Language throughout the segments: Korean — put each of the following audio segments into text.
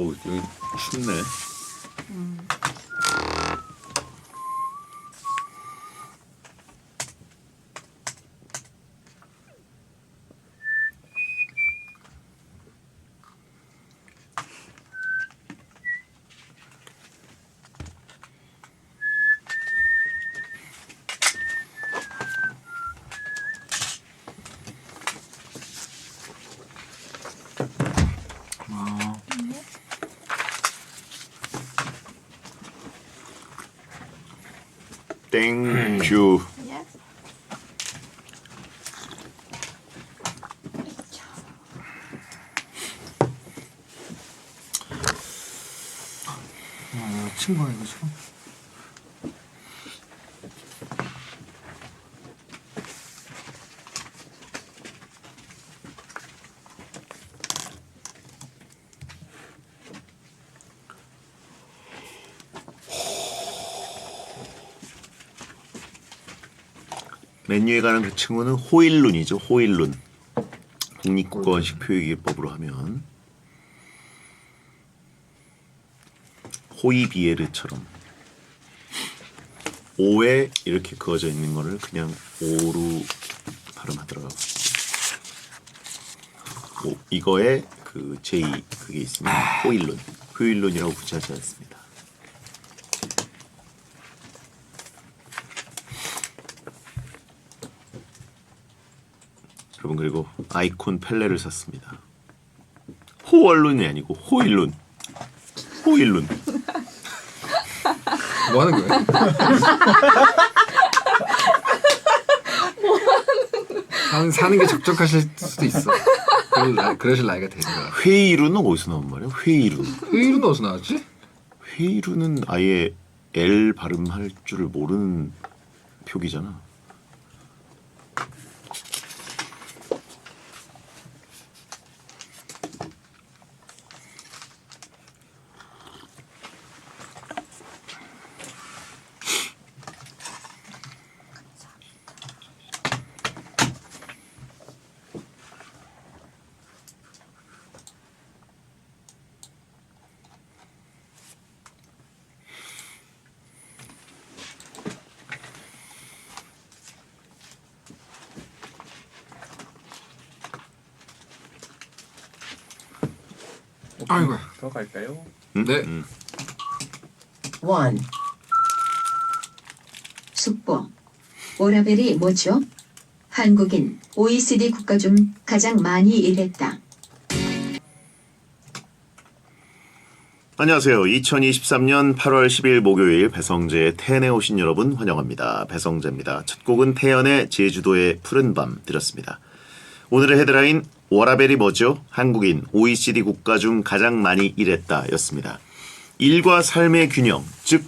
여기 춥네. 땡큐. Yes. 친구가 이거 지금. 메뉴에 관한 그 칭호는 호일룬이죠. 호일룬. 국립국어원식 표기법으로 하면 호이비에르처럼 오에 이렇게 그어져 있는 거를 그냥 오로 발음하더라고요. 오, 이거에 그 제2 그게 있으면 호일룬. 호일룬이라고 붙여지 않습니다. 여러분 그리고 아이콘 펠레를 샀습니다. 호얼룬이 아니고 호일룬. 호일룬. 뭐 하는 거야? 사는 게 적적하실 수도 있어. 그러실 나이가 되는 거야. 회의룬은 어디서 나온 말이야? 회의룬. 회의는 어디서 나왔지? 회의룬은 아예 L 발음할 줄을 모르는 표기잖아. 아이고. 더 갈까요? 네. 1. 숙보. 워라벨이 뭐죠? 한국인 OECD 국가 중 가장 많이 일했다. 안녕하세요. 2023년 8월 10일 목요일 배성재의 텐에 오신 여러분 환영합니다. 배성재입니다. 첫 곡은 태연의 제주도의 푸른 밤 들었습니다. 오늘의 헤드라인 워라벨이 뭐죠? 한국인 OECD 국가 중 가장 많이 일했다 였습니다. 일과 삶의 균형, 즉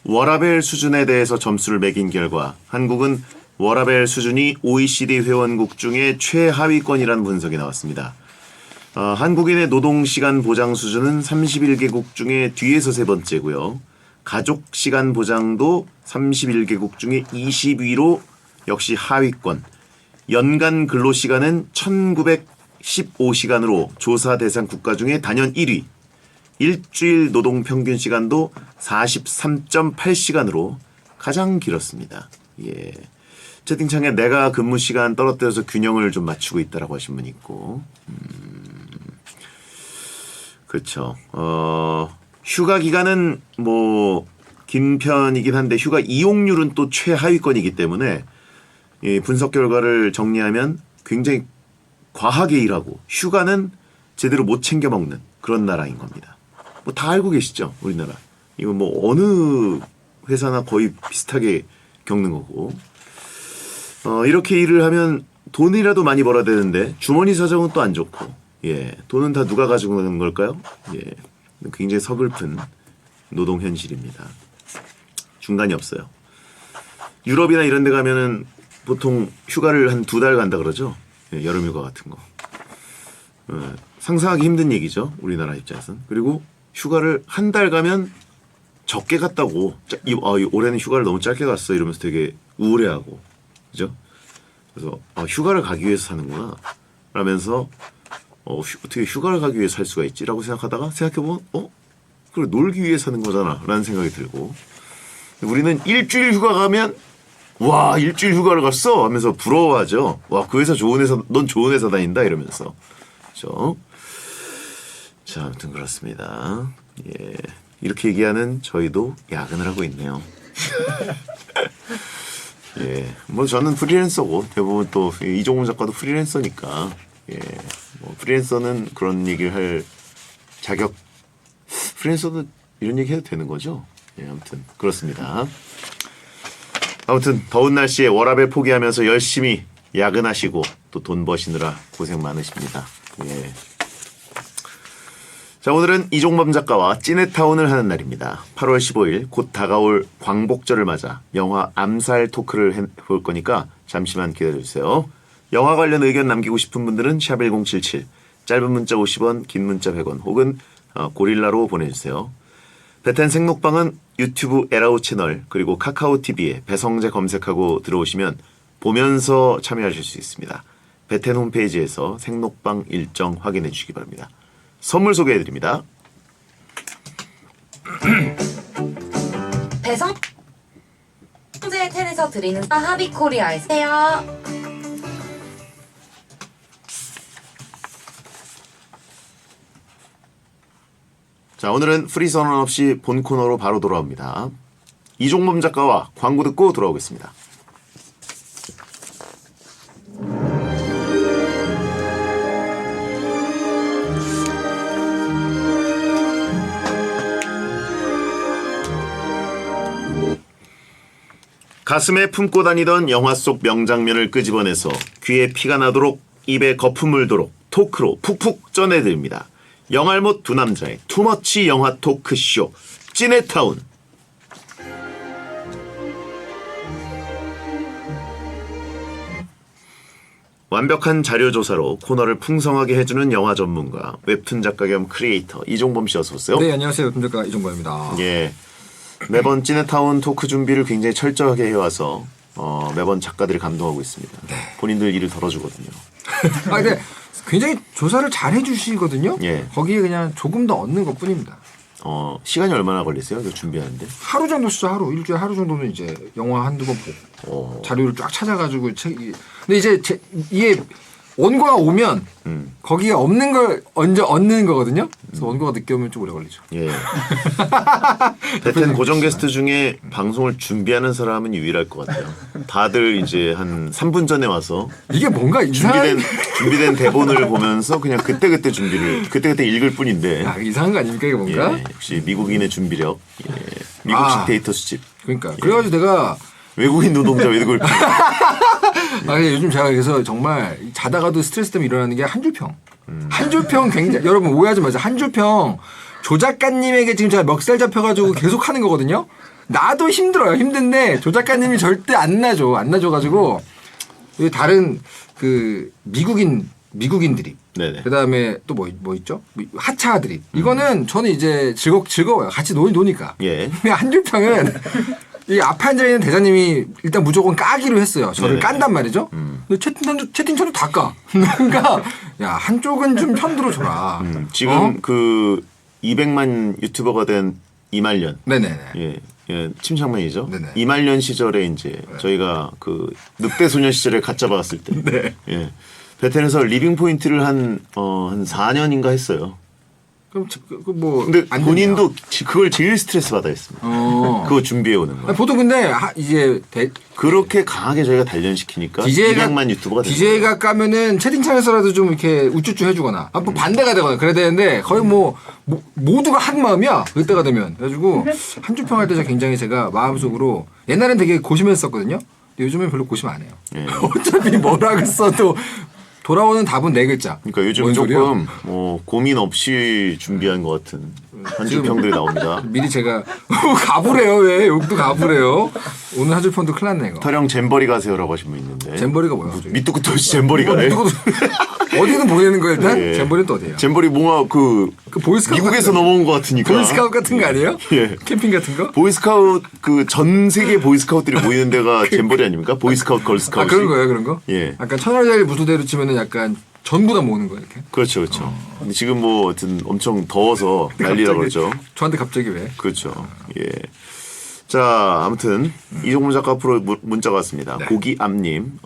워라벨 수준에 대해서 점수를 매긴 결과 한국은 워라벨 수준이 OECD 회원국 중에 최하위권이라는 분석이 나왔습니다. 한국인의 노동시간 보장 수준은 31개국 중에 뒤에서 세 번째고요. 가족시간 보장도 31개국 중에 20위로 역시 하위권. 연간 근로시간은 1915시간으로 조사 대상 국가 중에 단연 1위. 일주일 노동 평균 시간도 43.8시간으로 가장 길었습니다. 예. 채팅창에 내가 근무 시간 떨어뜨려서 균형을 좀 맞추고 있다라고 하신 분 있고. 그렇죠. 휴가 기간은 뭐 긴 편이긴 한데 휴가 이용률은 또 최하위권이기 때문에 이 분석 결과를 정리하면 굉장히 과하게 일하고 휴가는 제대로 못 챙겨 먹는 그런 나라인 겁니다. 뭐 다 알고 계시죠, 우리나라. 이거 뭐 어느 회사나 거의 비슷하게 겪는 거고. 이렇게 일을 하면 돈이라도 많이 벌어야 되는데 주머니 사정은 또 안 좋고. 예, 돈은 다 누가 가지고 가는 걸까요? 예, 굉장히 서글픈 노동 현실입니다. 중간이 없어요. 유럽이나 이런 데 가면은 보통 휴가를 한 2달 간다 그러죠. 예, 여름휴가 같은 거. 상상하기 힘든 얘기죠. 우리나라 입장에서는. 그리고 휴가를 한 달 가면 적게 갔다고. 올해는 휴가를 너무 짧게 갔어. 이러면서 되게 우울해하고. 그죠? 그래서 휴가를 가기 위해서 사는구나. 라면서 어떻게 휴가를 가기 위해 살 수가 있지라고 생각하다가 생각해보면 그래 놀기 위해 사는 거잖아 라는 생각이 들고 우리는 일주일 휴가 가면 와 일주일 휴가를 갔어 하면서 부러워하죠. 와 그 회사 좋은 회사 넌 좋은 회사 다닌다 이러면서 그렇죠. 자 아무튼 그렇습니다. 예 이렇게 얘기하는 저희도 야근을 하고 있네요. 예, 뭐 저는 프리랜서고 대부분 또 이종훈 작가도 프리랜서니까 예, 뭐 프리랜서는 그런 얘기를 할 자격 프리랜서도 이런 얘기 해도 되는 거죠? 예, 아무튼 그렇습니다. 아무튼 더운 날씨에 워라밸 포기하면서 열심히 야근하시고 또 돈 버시느라 고생 많으십니다. 예. 자 오늘은 이종범 작가와 찌네타운을 하는 날입니다. 8월 15일 곧 다가올 광복절을 맞아 영화 암살 토크를 해볼 거니까 잠시만 기다려주세요. 영화 관련 의견 남기고 싶은 분들은 샵1077 짧은 문자 50원 긴 문자 100원 혹은 고릴라로 보내주세요. 베텐 생록방은 유튜브 에라우 채널 그리고 카카오 TV에 배성재 검색하고 들어오시면 보면서 참여하실 수 있습니다. 베텐 홈페이지에서 생록방 일정 확인해 주시기 바랍니다. 선물 소개해드립니다. 배성재 텔에서 드리는 하비코리아에세요. 자 오늘은 프리 선언 없이 본 코너로 바로 돌아옵니다. 이종범 작가와 광고 듣고 돌아오겠습니다. 가슴에 품고 다니던 영화 속 명장면을 끄집어내서 귀에 피가 나도록 입에 거품 물도록 토크로 푹푹 쪄내드립니다. 영알못 두 남자의 투머치 영화 토크쇼 찌네타운. 완벽한 자료조사로 코너를 풍성하게 해주는 영화 전문가 웹툰 작가 겸 크리에이터 이종범 씨 어서 오세요. 네 안녕하세요. 웹툰 작가 이종범입니다. 예. 매번 찌네타운 토크 준비를 굉장히 철저하게 해와서 매번 작가들이 감동하고 있습니다. 네. 본인들 일을 덜어주거든요. 아 근데 굉장히 조사를 잘 해주시거든요. 예. 거기에 그냥 조금 더 얻는 것뿐입니다. 시간이 얼마나 걸리세요? 이거 준비하는데? 하루 정도 쓰죠. 하루 일주일에 하루 정도는 이제 영화 한두 번 보고 자료를 쫙 찾아가지고 근데 이제 이게 원고가 오면 거기에 없는 걸 먼저 얻는 거거든요. 그래서 원고가 늦게 오면 좀 오래 걸리죠. 예. 베텐 고정 게스트 중에 방송을 준비하는 사람은 유일할 것 같아요. 다들 이제 한 3분 전에 와서 이게 뭔가 이상한 준비된 대본을 보면서 그냥 그때그때 그때그때 읽을 뿐인데. 이상한 거 아닙니까 이게 뭔가? 예, 역시 미국인의 준비력. 예. 미국식 데이터 수집. 그러니까 그래가지고 내가 외국인 노동자 외국을 근데 요즘 제가 그래서 정말 자다가도 스트레스 때문에 일어나는 게 한 줄평. 한 줄평 굉장히 여러분 오해하지 마세요. 한 줄평 조 작가님에게 지금 제가 멱살 잡혀가지고 계속 하는 거거든요. 나도 힘들어요. 힘든데 조 작가님이 절대 안 놔줘가지고 다른 그 미국인들이 네네. 그다음에 또 뭐 있죠? 하차 드립. 이거는 저는 이제 즐거워요. 같이 노니까. 예. 한 줄평은 이 앞에 앉아 있는 대장님이 일단 무조건 까기로 했어요. 저를 네네. 깐단 말이죠. 근데 채팅창도 다 까. 그러니까 야 한쪽은 좀 편들어 줘라. 지금 그 200만 유튜버가 된 이말년. 네네네. 예, 침착맨이죠. 네네. 이말년 시절에 이제 저희가 그 늑대 소년 시절에 갓 잡아갔을 때, 네. 예, 베텐에서 리빙 포인트를 한 4년인가 했어요. 그럼 뭐 근데 안 본인도 그걸 제일 스트레스 받아 했습니다. 그거 준비해 오는 거. 보통 근데 이제 그렇게 강하게 저희가 단련시키니까 200만 유튜버가 됐어요. DJ가 까면은 채팅창에서라도 좀 이렇게 우쭈쭈 해주거나 뭐 반대가 되거나 그래야 되는데 거의 모두가 한 마음이야 그때가 되면. 그래가지고 한 줄평 할 때 굉장히 제가 마음속으로 옛날엔 되게 고심했었거든요. 근데 요즘엔 별로 고심 안 해요. 예. 어차피 뭐라 써도 돌아오는 답은 네 글자. 그러니까 요즘 뭔 소리야? 조금 고민 없이 준비한 것 같은 한줄평들이 나옵니다. 미리 제가 가부래요. 왜 욕도 가부래요. 오늘 한 줄평도 큰일 났네 이거. 터령 잼버리 가세요라고 하신 분 있는데. 잼버리가 뭐야? 갑자기? 밑도 끝도 없이 잼버리 가래. 어디는 보내는 거야 일단? 예. 잼버리는 또 어디예요? 잼버리 뭔가 그 보이스카우트 미국에서 같은 넘어온 것 같으니까. 보이스카우트 같은 거 아니에요? 예. 캠핑 같은 거? 보이스카우트 그 전 세계 보이스카우트들이 모이는 데가 잼버리 아닙니까? 보이스카우트, 걸스카우트. 그런 거예요, 그런 거? 예. 약간 천하제일 무소대로 치면은 약간 전부 다 모으는 거예요 이렇게. 그렇죠, 그렇죠. 근데 지금 뭐 하여튼 엄청 더워서 난리라고 그러죠. 저한테 갑자기 왜? 그렇죠. 예. 자, 아무튼 이종문 작가 앞으로 문자가 왔습니다. 네. 고기암님,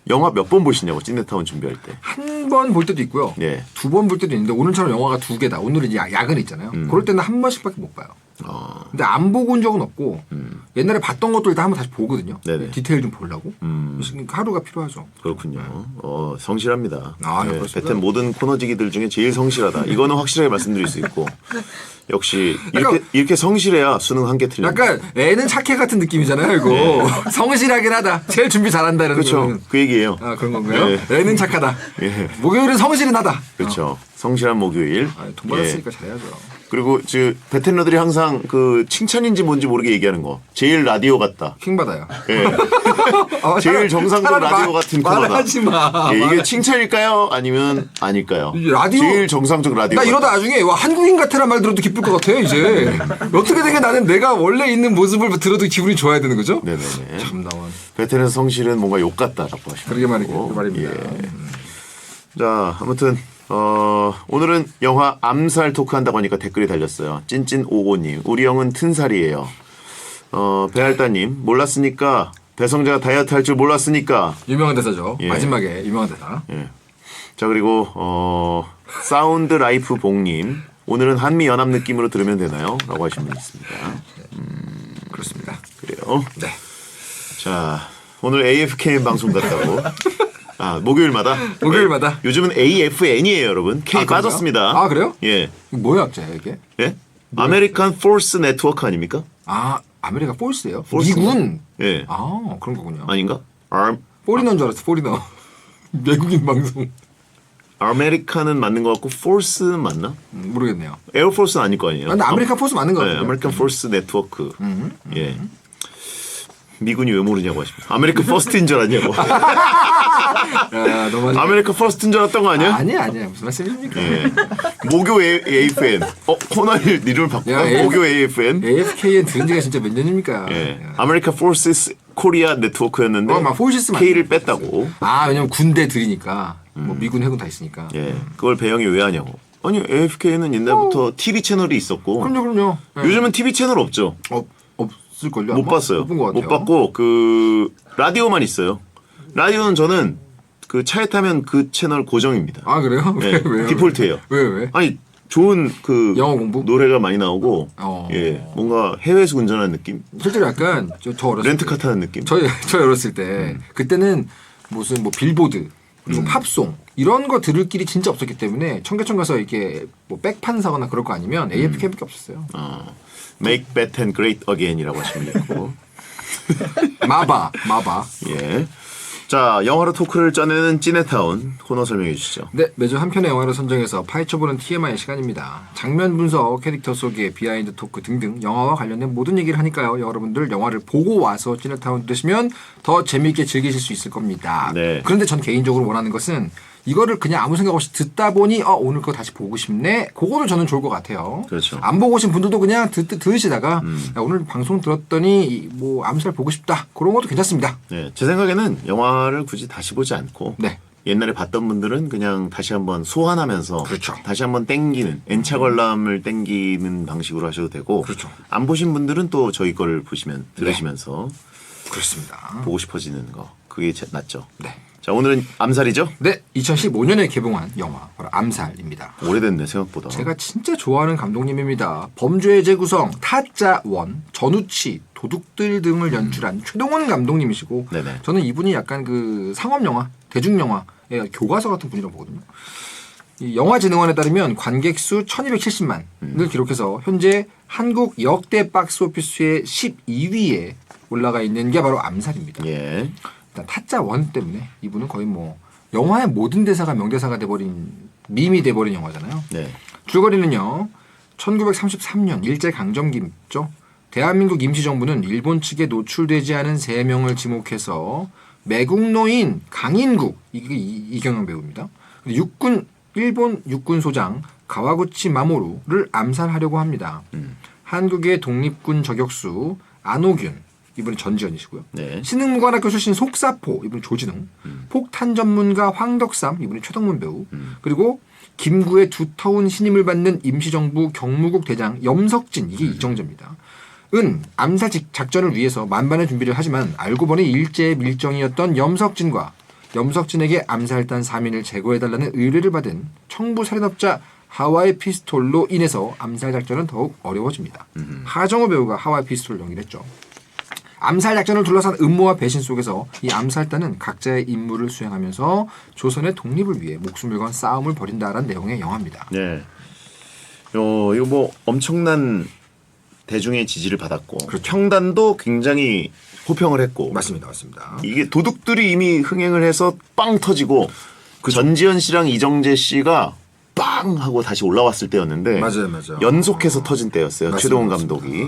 영화 몇 번 보시냐고 찐네타운 준비할 때. 한 번 볼 때도 있고요. 예. 두 번 볼 때도 있는데 오늘처럼 영화가 두 개다. 오늘은 이제 야근 있잖아요. 그럴 때는 한 번씩밖에 못 봐요. 근데 안 보고 온 적은 없고 옛날에 봤던 것도 일단 한번 다시 보거든요. 네네. 디테일 좀 보려고. 하루가 필요하죠. 그렇군요. 성실합니다. 아, 네, 예, 그렇습니다. 베텐 모든 코너지기들 중에 제일 성실하다. 이거는 확실하게 말씀드릴 수 있고. 역시 이렇게 성실해야 수능 한 개 틀린다. 약간 애는 착해 같은 느낌이잖아요. 이거 성실하긴 하다. 제일 준비 잘한다 이런 그렇죠. 거는. 그 얘기예요. 아 그런 건가요? 예. 애는 착하다. 예. 목요일은 성실은 하다. 그렇죠. 성실한 목요일. 돈 받았으니까 잘해야죠. 그리고 베텐러들이 항상 그 칭찬인지 뭔지 모르게 얘기하는 거. 제일 라디오 같다. 킹 받아요. 예. 제일 정상적 라디오 같은 코너다. 말하지 마. 예, 이게 칭찬일까요? 아니면 아닐까요? 이게 라디오 제일 정상적 라디오. 나 이러다 같다. 나중에 와 한국인 같아란 말 들어도 기쁠 것 같아 이제. 어떻게 되게 나는 내가 원래 있는 모습을 들어도 기분이 좋아야 되는 거죠? 네네네. 참나원. 베텐의 성실은 뭔가 욕 같다라고 하시고. 그러게 말입니다. 자, 아무튼 오늘은 영화 암살 토크 한다고 하니까 댓글이 달렸어요. 찐찐55님, 우리 형은 튼살이에요. 배알따님, 몰랐으니까 배성재가 다이어트 할 줄 몰랐으니까. 유명한 대사죠. 예. 마지막에 유명한 대사. 예. 자, 그리고 사운드 라이프 봉님, 오늘은 한미 연합 느낌으로 들으면 되나요? 라고 하신 분 있습니다. 그렇습니다. 그래요. 네. 자, 오늘 AFK 방송 같다고. 목요일마다. 목요일마다. 요즘은 AFN이에요, 여러분. K 그런가요? 빠졌습니다. 아, 그래요? 예. 이거 뭐야 합자예요 이게? 예? 아메리칸 포스 네트워크 아닙니까? 아 아메리카 폴스예요? 폴스인가? 미군. 예. 아 그런 거군요. 아닌가? 포리너인 줄 알았어. 포리너. 외국인 방송. 아메리칸은 맞는 것 같고 포스는 맞나? 모르겠네요. 에어포스는 아닐 거 아니에요. 근데 아메리칸 포스 맞는 것 네, 같아요. 아메리칸 포스 네트워크. 예. 미군이 왜 모르냐고 하십니다. 아메리칸 퍼스트인 줄 아냐고. 야, 너무 아메리칸 퍼스트인 줄 알았던 거 아니야? 아니야. 무슨 말씀이십니까? 예. 모교 AFN. 코너를 이름을 바꾸고 야, 모교 AFN. AFKN 들은 지가 진짜 몇 년입니까? 예. 야. 아메리칸 포스스 코리아 네트워크였는데 막 포시스 K를 뺐다고. 왜냐면 군대 들이니까 뭐 미군 해군 다 있으니까. 예. 그걸 배영이 왜 하냐고. 아니 AFK는 옛날부터 TV 채널이 있었고. 그럼요. 예. 요즘은 TV 채널 없죠. 없을걸요? 못 아마? 봤어요. 못 본 것 같아요. 못 봤고 그 라디오만 있어요. 라디오는 저는 그 차에 타면 그 채널 고정입니다. 아 그래요? 예, 왜요? 디폴트예요. 왜? 아니 좋은 그 영어 공부? 노래가 많이 나오고 어. 예 뭔가 해외에서 운전하는 느낌, 실제로 약간 저 어렸을 렌트카 때 타는 느낌. 저희 어렸을 때 그때는 무슨 뭐 빌보드 그리고 팝송 이런 거 들을 길이 진짜 없었기 때문에 청계천 가서 이렇게 뭐 백판 사거나 그럴 거 아니면 AFK밖에 없었어요. Make Betten Great Again이라고 하시면 있고. 마바. 예. 자, 영화로 토크를 짜내는 찐해타운 코너 설명해 주시죠. 네, 매주 한 편의 영화를 선정해서 파헤쳐보는 TMI 시간입니다. 장면 분석, 캐릭터 소개, 비하인드 토크 등등 영화와 관련된 모든 얘기를 하니까요. 여러분들 영화를 보고 와서 찐해타운 들으시면 더 재미있게 즐기실 수 있을 겁니다. 네. 그런데 전 개인적으로 원하는 것은 이거를 그냥 아무 생각 없이 듣다 보니 오늘 거 다시 보고 싶네. 그거도 저는 좋을 것 같아요. 그렇죠. 안 보고 오신 분들도 그냥 들으시다가 야, 오늘 방송 들었더니 뭐 암살 보고 싶다. 그런 것도 괜찮습니다. 네, 제 생각에는 영화를 굳이 다시 보지 않고 네. 옛날에 봤던 분들은 그냥 다시 한번 소환하면서 그렇죠. 다시 한번 땡기는 N차 관람을 땡기는 방식으로 하셔도 되고 그렇죠. 안 보신 분들은 또 저희 거를 보시면 들으시면서 그렇습니다. 보고 싶어지는 거 그게 낫죠. 네. 자, 오늘은 암살이죠? 네, 2015년에 개봉한 영화 바로 암살입니다. 오래됐네 생각보다. 제가 진짜 좋아하는 감독님입니다. 범죄의 재구성, 타짜원, 전우치, 도둑들 등을 연출한 최동원 감독님이시고 네네. 저는 이분이 약간 그 상업영화, 대중영화의 교과서 같은 분이라고 보거든요. 이 영화진흥원에 따르면 관객 수 1270만을 기록해서 현재 한국 역대 박스오피스의 12위에 올라가 있는 게 바로 암살입니다. 예. 일단 타짜 원 때문에 이분은 거의 뭐 영화의 모든 대사가 명대사가 돼버린 밈이 돼버린 영화잖아요. 네. 줄거리는요. 1933년 일제강점기죠. 대한민국 임시정부는 일본 측에 노출되지 않은 3명을 지목해서 매국노인 강인국 이게 이경영 배우입니다. 일본 육군 소장 가와구치 마모루를 암살하려고 합니다. 한국의 독립군 저격수 안호균 이분은 전지현이시고요. 네. 신흥무관학교 출신 속사포 이분은 조진웅, 폭탄 전문가 황덕삼 이분이 최동문 배우, 그리고 김구의 두터운 신임을 받는 임시정부 경무국 대장 염석진 이게 이정재입니다. 은 암살 작전을 위해서 만반의 준비를 하지만 알고 보니 일제의 밀정이었던 염석진과 염석진에게 암살단 3인을 제거해달라는 의뢰를 받은 청부 살인업자 하와이 피스톨로 인해서 암살 작전은 더욱 어려워집니다. 하정우 배우가 하와이 피스톨을 연기했죠. 암살 작전을 둘러싼 음모와 배신 속에서 이 암살단은 각자의 임무를 수행하면서 조선의 독립을 위해 목숨을 건 싸움을 벌인다라는 내용의 영화입니다. 네. 이거 뭐 엄청난 대중의 지지를 받았고 그렇죠. 평단도 굉장히 호평을 했고 맞습니다. 이게 도둑들이 이미 흥행을 해서 빵 터지고 전지현 씨랑 이정재 씨가 빵 하고 다시 올라왔을 때였는데 맞아요. 연속해서 터진 때였어요. 맞습니다, 최동원 맞습니다. 감독이.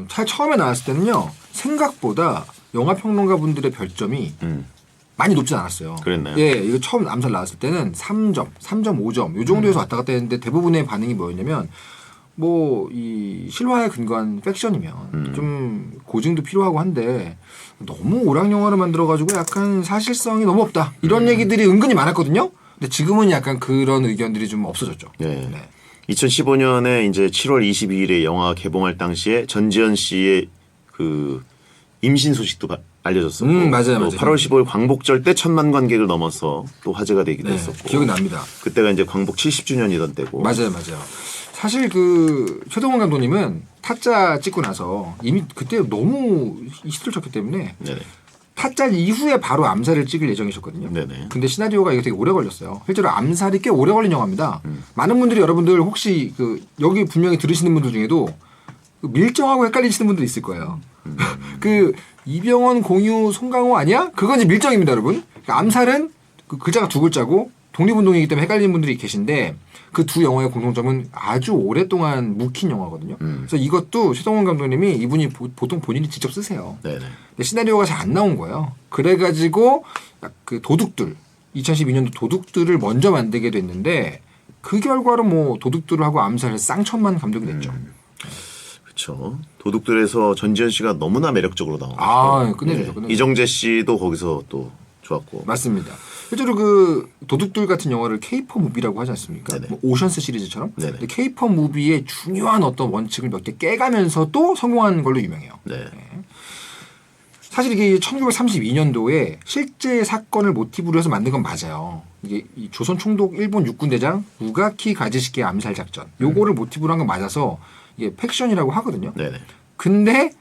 잘 처음에 나왔을 때는요 생각보다 영화 평론가 분들의 별점이 많이 높진 않았어요. 그랬나요? 예, 이거 처음 암살 나왔을 때는 3점, 3.5점 요 정도에서 왔다 갔다 했는데 대부분의 반응이 뭐였냐면 뭐 이 실화에 근거한 팩션이면 좀 고증도 필요하고 한데 너무 오락 영화를 만들어가지고 약간 사실성이 너무 없다 이런 얘기들이 은근히 많았거든요. 근데 지금은 약간 그런 의견들이 좀 없어졌죠. 네. 네. 2015년에 이제 7월 22일에 영화 개봉할 당시에 전지현 씨의 그 임신 소식도 알려졌었고 맞아요. 8월 15일 광복절 때 1,000만 관객을 넘어서 또 화제가 되기도 네, 했었고 기억이 납니다. 그때가 이제 광복 70주년이던 때고 맞아요. 사실 그 최동원 감독님은 타짜 찍고 나서 이미 그때 너무 히트를 쳤기 때문에 네네. 타짜 이후에 바로 암살을 찍을 예정이셨거든요. 네네. 근데 시나리오가 이게 되게 오래 걸렸어요. 실제로 암살이 꽤 오래 걸린 영화입니다. 많은 분들이 여러분들 혹시 그 여기 분명히 들으시는 분들 중에도 그 밀정하고 헷갈리시는 분들 있을 거예요. 그 이병헌, 공유, 송강호 아니야? 그건 이제 밀정입니다, 여러분. 그러니까 암살은 그 글자가 두 글자고 독립운동이기 때문에 헷갈리는 분들이 계신데 그 두 영화의 공통점은 아주 오랫동안 묵힌 영화거든요. 그래서 이것도 최동원 감독님이 이분이 보통 본인이 직접 쓰세요. 네네. 근데 시나리오가 잘 안 나온 거예요. 그래가지고 그 도둑들 2012년도 도둑들을 먼저 만들게 됐는데 그 결과로 뭐 도둑들을 하고 암살을 쌍천만 감독이 됐죠. 그렇죠. 도둑들에서 전지현 씨가 너무나 매력적으로 나온 거죠. 아, 끝내주죠. 끝내주죠. 이정재 씨도 거기서 또 좋았고. 맞습니다. 실제로 그 도둑들 같은 영화를 케이퍼 무비라고 하지 않습니까? 네네. 뭐 오션스 시리즈처럼. 네네. 근데 케이퍼 무비의 중요한 어떤 원칙을 몇 개 깨가면서도 성공한 걸로 유명해요. 네. 사실 이게 1932년도에 실제 사건을 모티브로 해서 만든 건 맞아요. 이게 이 조선 총독 일본 육군 대장 우가키 가지시키 암살 작전. 요거를 모티브로 한 건 맞아서 이게 팩션이라고 하거든요. 네네. 근데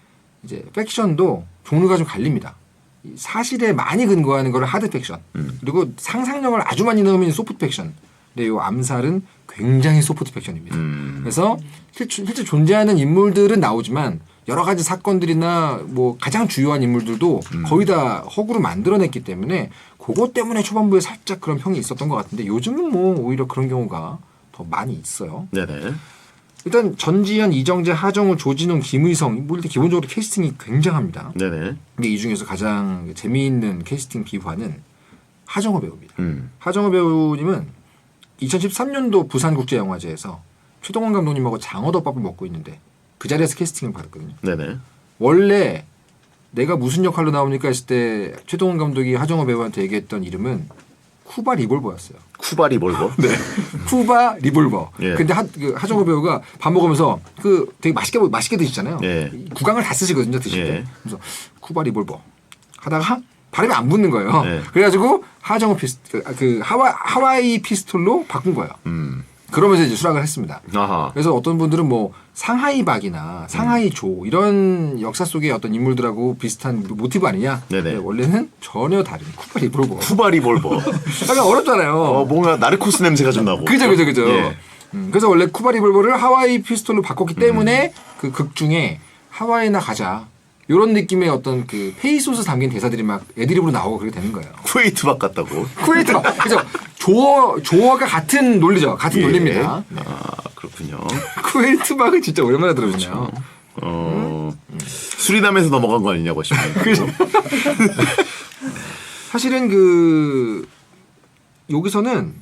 이제 팩션도 종류가 좀 갈립니다. 이 사실에 많이 근거하는 거를 하드 팩션, 그리고 상상력을 아주 많이 넣으면 소프트 팩션. 근데 이 암살은 굉장히 소프트 팩션입니다. 그래서 실제 존재하는 인물들은 나오지만 여러 가지 사건들이나 뭐 가장 주요한 인물들도 거의 다 허구로 만들어냈기 때문에 그것 때문에 초반부에 살짝 그런 평이 있었던 것 같은데 요즘은 뭐 오히려 그런 경우가 더 많이 있어요. 네네. 일단 전지현, 이정재, 하정우, 조진웅, 김의성 뭐 일단 기본적으로 캐스팅이 굉장합니다. 네네. 근데 이 중에서 가장 재미있는 캐스팅 비화는 하정우 배우입니다. 하정우 배우님은 2013년도 부산국제영화제에서 최동원 감독님하고 장어덮밥을 먹고 있는데 그 자리에서 캐스팅을 받았거든요. 네네. 원래 내가 무슨 역할로 나옵니까 했을 때 최동원 감독이 하정우 배우한테 얘기했던 이름은 쿠바 리볼버였어요. 쿠바 리볼버? 네. 쿠바 리볼버. 예. 근데 하정우 배우가 밥 먹으면서 그 되게 맛있게 드시잖아요. 예. 구강을 다 쓰시거든요, 드실 때. 예. 그래서 쿠바 리볼버 하다가 발음이 안 붙는 거예요. 예. 그래가지고 하와이 피스톨로 바꾼 거예요. 그러면서 이제 수락을 했습니다. 아하. 그래서 어떤 분들은 뭐 상하이 박이나 상하이 조 이런 역사 속의 어떤 인물들하고 비슷한 모티브 아니냐? 네네. 네, 원래는 전혀 다른 쿠바 리볼버. 쿠바 리볼버. 약간 어렵잖아요. 뭔가 나르코스 냄새가 좀 나고. 그죠. 예. 그래서 원래 쿠바 리볼버를 하와이 피스톨로 바꿨기 때문에 그 극 중에 하와이나 가자 이런 느낌의 어떤 그 페이소스 담긴 대사들이 막 애드립으로 나오고 그렇게 되는 거예요. 쿠웨이트 박 같다고. 쿠웨이트가 그죠? 조어가 같은 논리죠. 같은 예. 논리입니다. 아 그렇군요. 쿠웨이트 박을 진짜 오랜만에 들어보네요. 수리남에서 넘어간 거 아니냐고 싶어요. 사실은 그 여기서는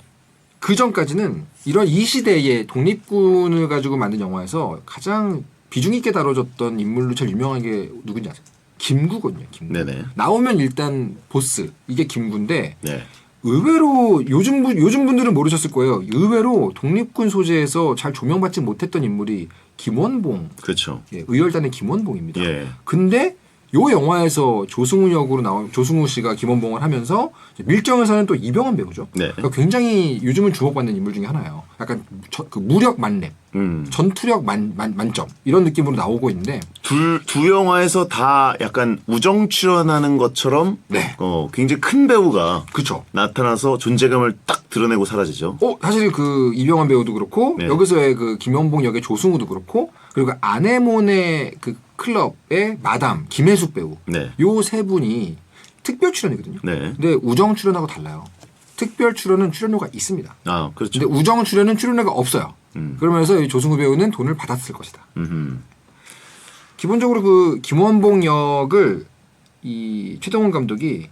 그 전까지는 이런 이 시대의 독립군을 가지고 만든 영화에서 가장 비중 있게 다뤄졌던 인물로 제일 유명한 게 누군지 아세요? 김구거든요. 김구. 네네. 나오면 일단 보스 이게 김구인데 네. 의외로 요즘 분들은 모르셨을 거예요. 의외로 독립군 소재에서 잘 조명받지 못했던 인물이 김원봉. 그렇죠. 예, 의열단의 김원봉입니다. 예. 근데 요 영화에서 조승우 역으로 나온 조승우 씨가 김원봉을 하면서 밀정에서는 또 이병헌 배우죠. 네. 그러니까 굉장히 요즘은 주목받는 인물 중에 하나예요. 약간 그 무력 만렙, 전투력 만점 이런 느낌으로 나오고 있는데 두 영화에서 다 약간 우정 출연하는 것처럼 네. 굉장히 큰 배우가 그쵸. 나타나서 존재감을 딱 드러내고 사라지죠. 사실 그 이병헌 배우도 그렇고 네. 여기서의 그 김원봉 역의 조승우도 그렇고 그리고 아네모네 그 클럽의 마담 김혜숙 배우 네. 요 세 분이 특별 출연이거든요. 네. 근데 우정 출연하고 달라요. 특별 출연은 출연료가 있습니다. 아, 그렇죠. 근데 우정 출연은 출연료가 없어요. 그러면서 이 조승우 배우는 돈을 받았을 것이다. 기본적으로 그 김원봉 역을 이 최동원 감독이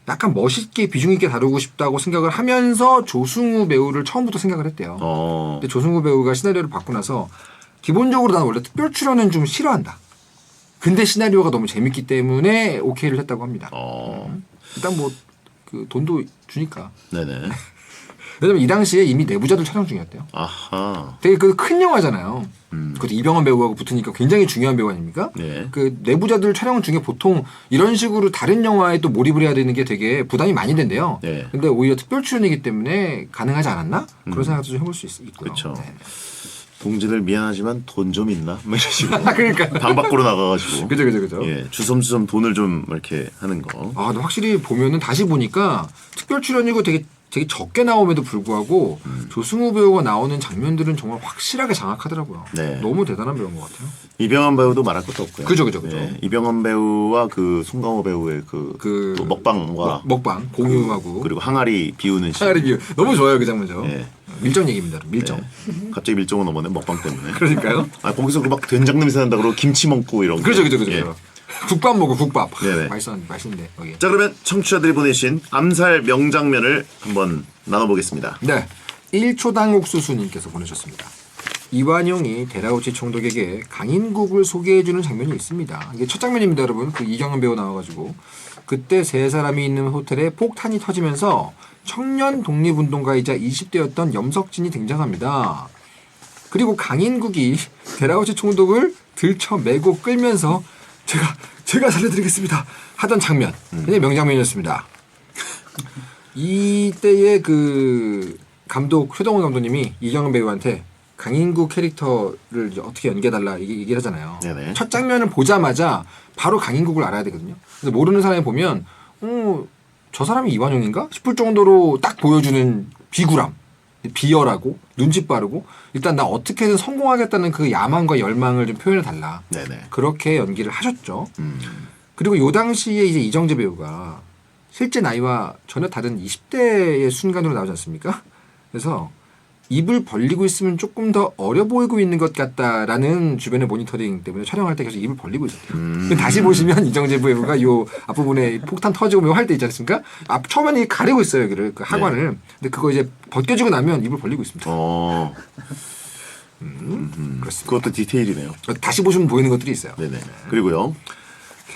약간 멋있게 비중 있게 다루고 싶다고 생각을 하면서 조승우 배우를 처음부터 생각을 했대요. 근데 조승우 배우가 시나리오를 받고 나서 기본적으로 나는 원래 특별 출연은 좀 싫어한다. 근데 시나리오가 너무 재밌기 때문에 오케이를 했다고 합니다. 일단 뭐 그 돈도 주니까. 네네. 왜냐면 이 당시에 이미 내부자들 촬영 중이었대요. 아하. 되게 그 큰 영화잖아요. 그것도 이병헌 배우하고 붙으니까 굉장히 중요한 배우 아닙니까? 네. 그 내부자들 촬영 중에 보통 이런 식으로 다른 영화에 또 몰입을 해야 되는 게 되게 부담이 많이 된대요. 네. 근데 오히려 특별 출연이기 때문에 가능하지 않았나? 그런 생각도 좀 해볼 수 있고요. 그렇죠. 네. 동지들 미안하지만 돈 좀 있나? 뭐 이런 식으로. 그러니까. 방 밖으로 나가가지고. 그죠. 예, 주섬주섬 돈을 좀 이렇게 하는 거. 근데 확실히 보면은 다시 보니까 특별 출연이고 되게 적게 나옴에도 불구하고 조승우 배우가 나오는 장면들은 정말 확실하게 장악하더라고요. 네. 너무 대단한 배우인 것 같아요. 이병헌 배우도 말할 것도 없고요. 그죠. 예, 이병헌 배우와 그 송강호 배우의 또 먹방과 먹방 공유하고 그리고 항아리 비우는 씬. 차라리 비유 너무 좋아요 그 장면죠. 예. 밀정 얘기입니다. 밀정. 갑자기 밀정은 넘어네 먹방 때문에. 그러니까요. 거기서 막 된장 냄새 난다 그러고 김치 먹고 이런 거. 그죠. 예. 국밥 먹어 국밥. 네네. 맛있는데 여기. 자, 그러면 청취자들이 보내신 암살 명장면을 한번 나눠보겠습니다. 네. 1초당 옥수수님께서 보내셨습니다. 이완용이 데라우치 총독에게 강인국을 소개해주는 장면이 있습니다. 이게 첫 장면입니다, 여러분. 그 이경은 배우 나와가지고 그때 세 사람이 있는 호텔에 폭탄이 터지면서 청년 독립운동가이자 20대였던 염석진이 등장합니다. 그리고 강인국이 데라우치 총독을 들쳐 매고 끌면서 제가 살려드리겠습니다 하던 장면. 굉장히 명장면이었습니다. 이때의 그 감독 최동원 감독님이 이경은 배우한테 강인국 캐릭터를 이제 어떻게 연기해달라 얘기를 하잖아요. 네네. 첫 장면을 보자마자 바로 강인국을 알아야 되거든요. 그래서 모르는 사람이 보면 저 사람이 이완용인가 싶을 정도로 딱 보여주는 비굴함, 비열하고 눈치 빠르고 일단 나 어떻게든 성공하겠다는 그 야망과 열망을 좀 표현해달라. 네네. 그렇게 연기를 하셨죠. 그리고 요 당시에 이제 이정재 배우가 실제 나이와 전혀 다른 20대의 순간으로 나오지 않습니까? 그래서 입을 벌리고 있으면 조금 더 어려 보이고 있는 것 같다라는 주변의 모니터링 때문에 촬영할 때 계속 입을 벌리고 있었대요. 다시 보시면 이정재 배우가 요 앞부분에 폭탄 터지고 뭐 할 때 있지 않습니까? 처음에는 이게 가리고 있어요, 여기를 그 하관을. 네. 근데 그거 이제 벗겨지고 나면 입을 벌리고 있습니다. 그렇습니다. 그것도 디테일이네요. 다시 보시면 보이는 것들이 있어요. 네네. 그리고요.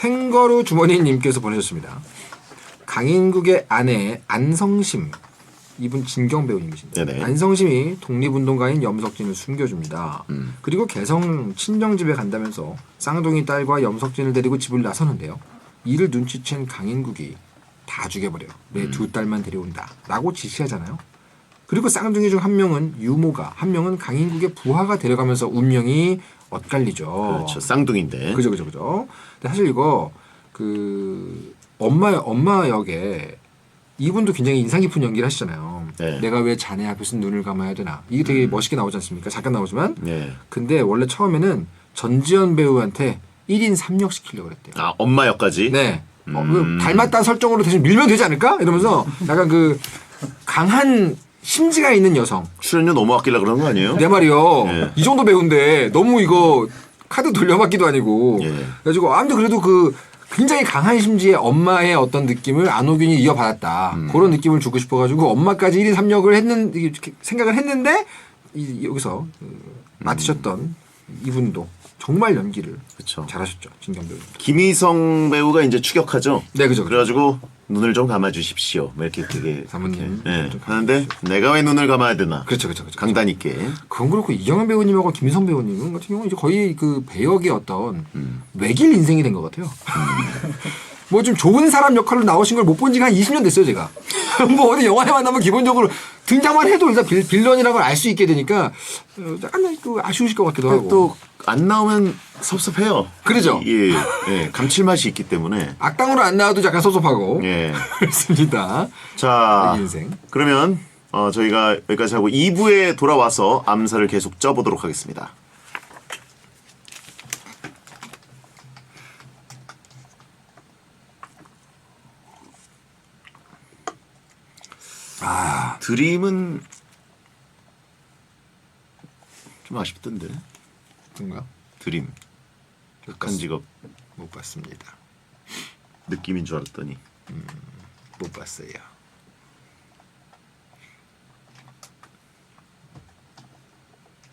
캥거루 주머니님께서 보내셨습니다. 강인국의 아내 안성심, 이분 진경 배우님이신데 네네. 안성심이 독립운동가인 염석진을 숨겨줍니다. 그리고 개성 친정집에 간다면서 쌍둥이 딸과 염석진을 데리고 집을 나서는데요. 이를 눈치챈 강인국이 다 죽여버려. 내 두 딸만 데려온다 라고 지시하잖아요. 그리고 쌍둥이 중 한 명은 유모가, 한 명은 강인국의 부하가 데려가면서 운명이 엇갈리죠. 그렇죠. 쌍둥이인데. 그죠. 근데 사실 이거 그 엄마 역에 이분도 굉장히 인상 깊은 연기를 하시잖아요. 네. 내가 왜 자네 앞에서 눈을 감아야 되나. 이게 되게 멋있게 나오지 않습니까? 잠깐 나오지만. 네. 근데 원래 처음에는 전지현 배우한테 1인 3역 시키려고 그랬대요. 엄마 역까지? 네. 닮았다는 설정으로 대신 밀면 되지 않을까? 이러면서 약간 그 강한 심지가 있는 여성. 출연료 너무 아끼려고 그런 거 아니에요? 내 말이요. 예. 이 정도 배우인데 너무 이거 카드 돌려받기도 아니고. 예. 그래가지고 아무튼 그래도 그 굉장히 강한 심지의 엄마의 어떤 느낌을 안호균이 이어받았다. 그런 느낌을 주고 싶어가지고 엄마까지 1인 3역을 생각을 했는데 여기서 맡으셨던 이분도 정말 연기를 그쵸. 잘하셨죠. 진경 배우. 김희성 배우가 이제 추격하죠. 네, 그죠. 그래가지고 눈을 좀 감아주십시오. 뭐 이렇게 되게 사모님. 예, 좀 하는데 내가 왜 눈을 감아야 되나? 그렇죠. 강단 있게. 그건 그렇고 이경현 배우님하고 김희성 배우님 같은 경우는 이제 거의 그 배역의 어떤 외길 인생이 된 것 같아요. 뭐 좀 좋은 사람 역할로 나오신 걸 못 본 지가 한 20년 됐어요, 제가. 뭐 어디 영화에 만나면 기본적으로 등장만 해도 일단 빌런이라는 걸 알 수 있게 되니까 약간 그 아쉬우실 것 같기도 하고. 또 안 나오면 섭섭해요. 그러죠? 예, 감칠맛이 있기 때문에. 악당으로 안 나와도 약간 섭섭하고. 예. 그렇습니다. 자, 외길 인생. 그러면 저희가 여기까지 하고 2부에 돌아와서 암살을 계속 쪄보도록 하겠습니다. 드림은 좀 아쉽던데. 뭔가 드림. 극한 직업 못 봤습니다. 느낌인 줄 알았더니. 못 봤어요.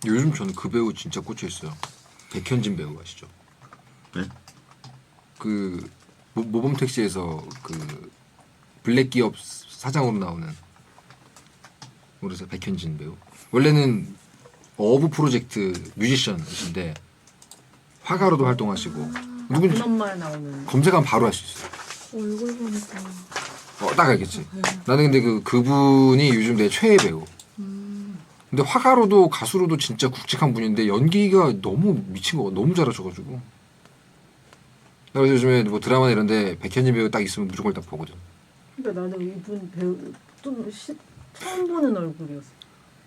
요즘 저는 그 배우 진짜 꽂혀 있어요. 백현진 배우 아시죠? 네? 그 모범 택시에서 그 블랙 기업 사장으로 나오는 모르세요? 백현진 배우. 원래는 어부 프로젝트 뮤지션이신데 화가로도 활동하시고 누군지 그런 말 나오는 검색하면 바로 알 수 있어요. 얼굴 보니까 딱 알겠지. 나는 근데 그분이 요즘 내 최애 배우. 근데 화가로도 가수로도 진짜 굵직한 분인데 연기가 너무 미친 거 너무 잘하셔가지고. 그래서 요즘에 뭐 드라마나 이런데 백현진 배우 딱 있으면 무조건 딱 보거든. 그러니까 나는 이분 배우 좀 처음 보는 얼굴이었어.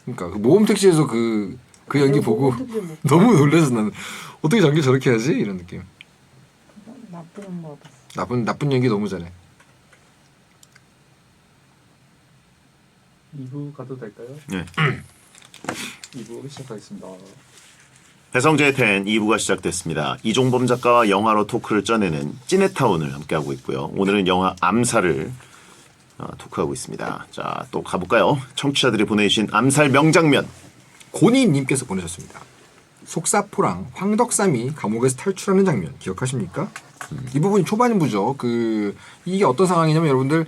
그러니까 그 모범 택시에서 그 연기 보고 너무 놀라서 나는 어떻게 연기 저렇게 하지 이런 느낌. 나쁜 엄마 봤어. 나쁜 연기 너무 잘해. 2부 가도 될까요? 네. 2부 시작하겠습니다. 배성재의 텐 2부가 시작됐습니다. 이종범 작가와 영화로 토크를 쪄내는 찌네타운을 함께하고 있고요. 오늘은 영화 암살을 토크하고 있습니다. 자, 또 가볼까요? 청취자들이 보내주신 암살 명장면. 고니님께서 보내셨습니다. 속사포랑 황덕삼이 감옥에서 탈출하는 장면 기억하십니까? 이 부분이 초반부죠. 이게 어떤 상황이냐면 여러분들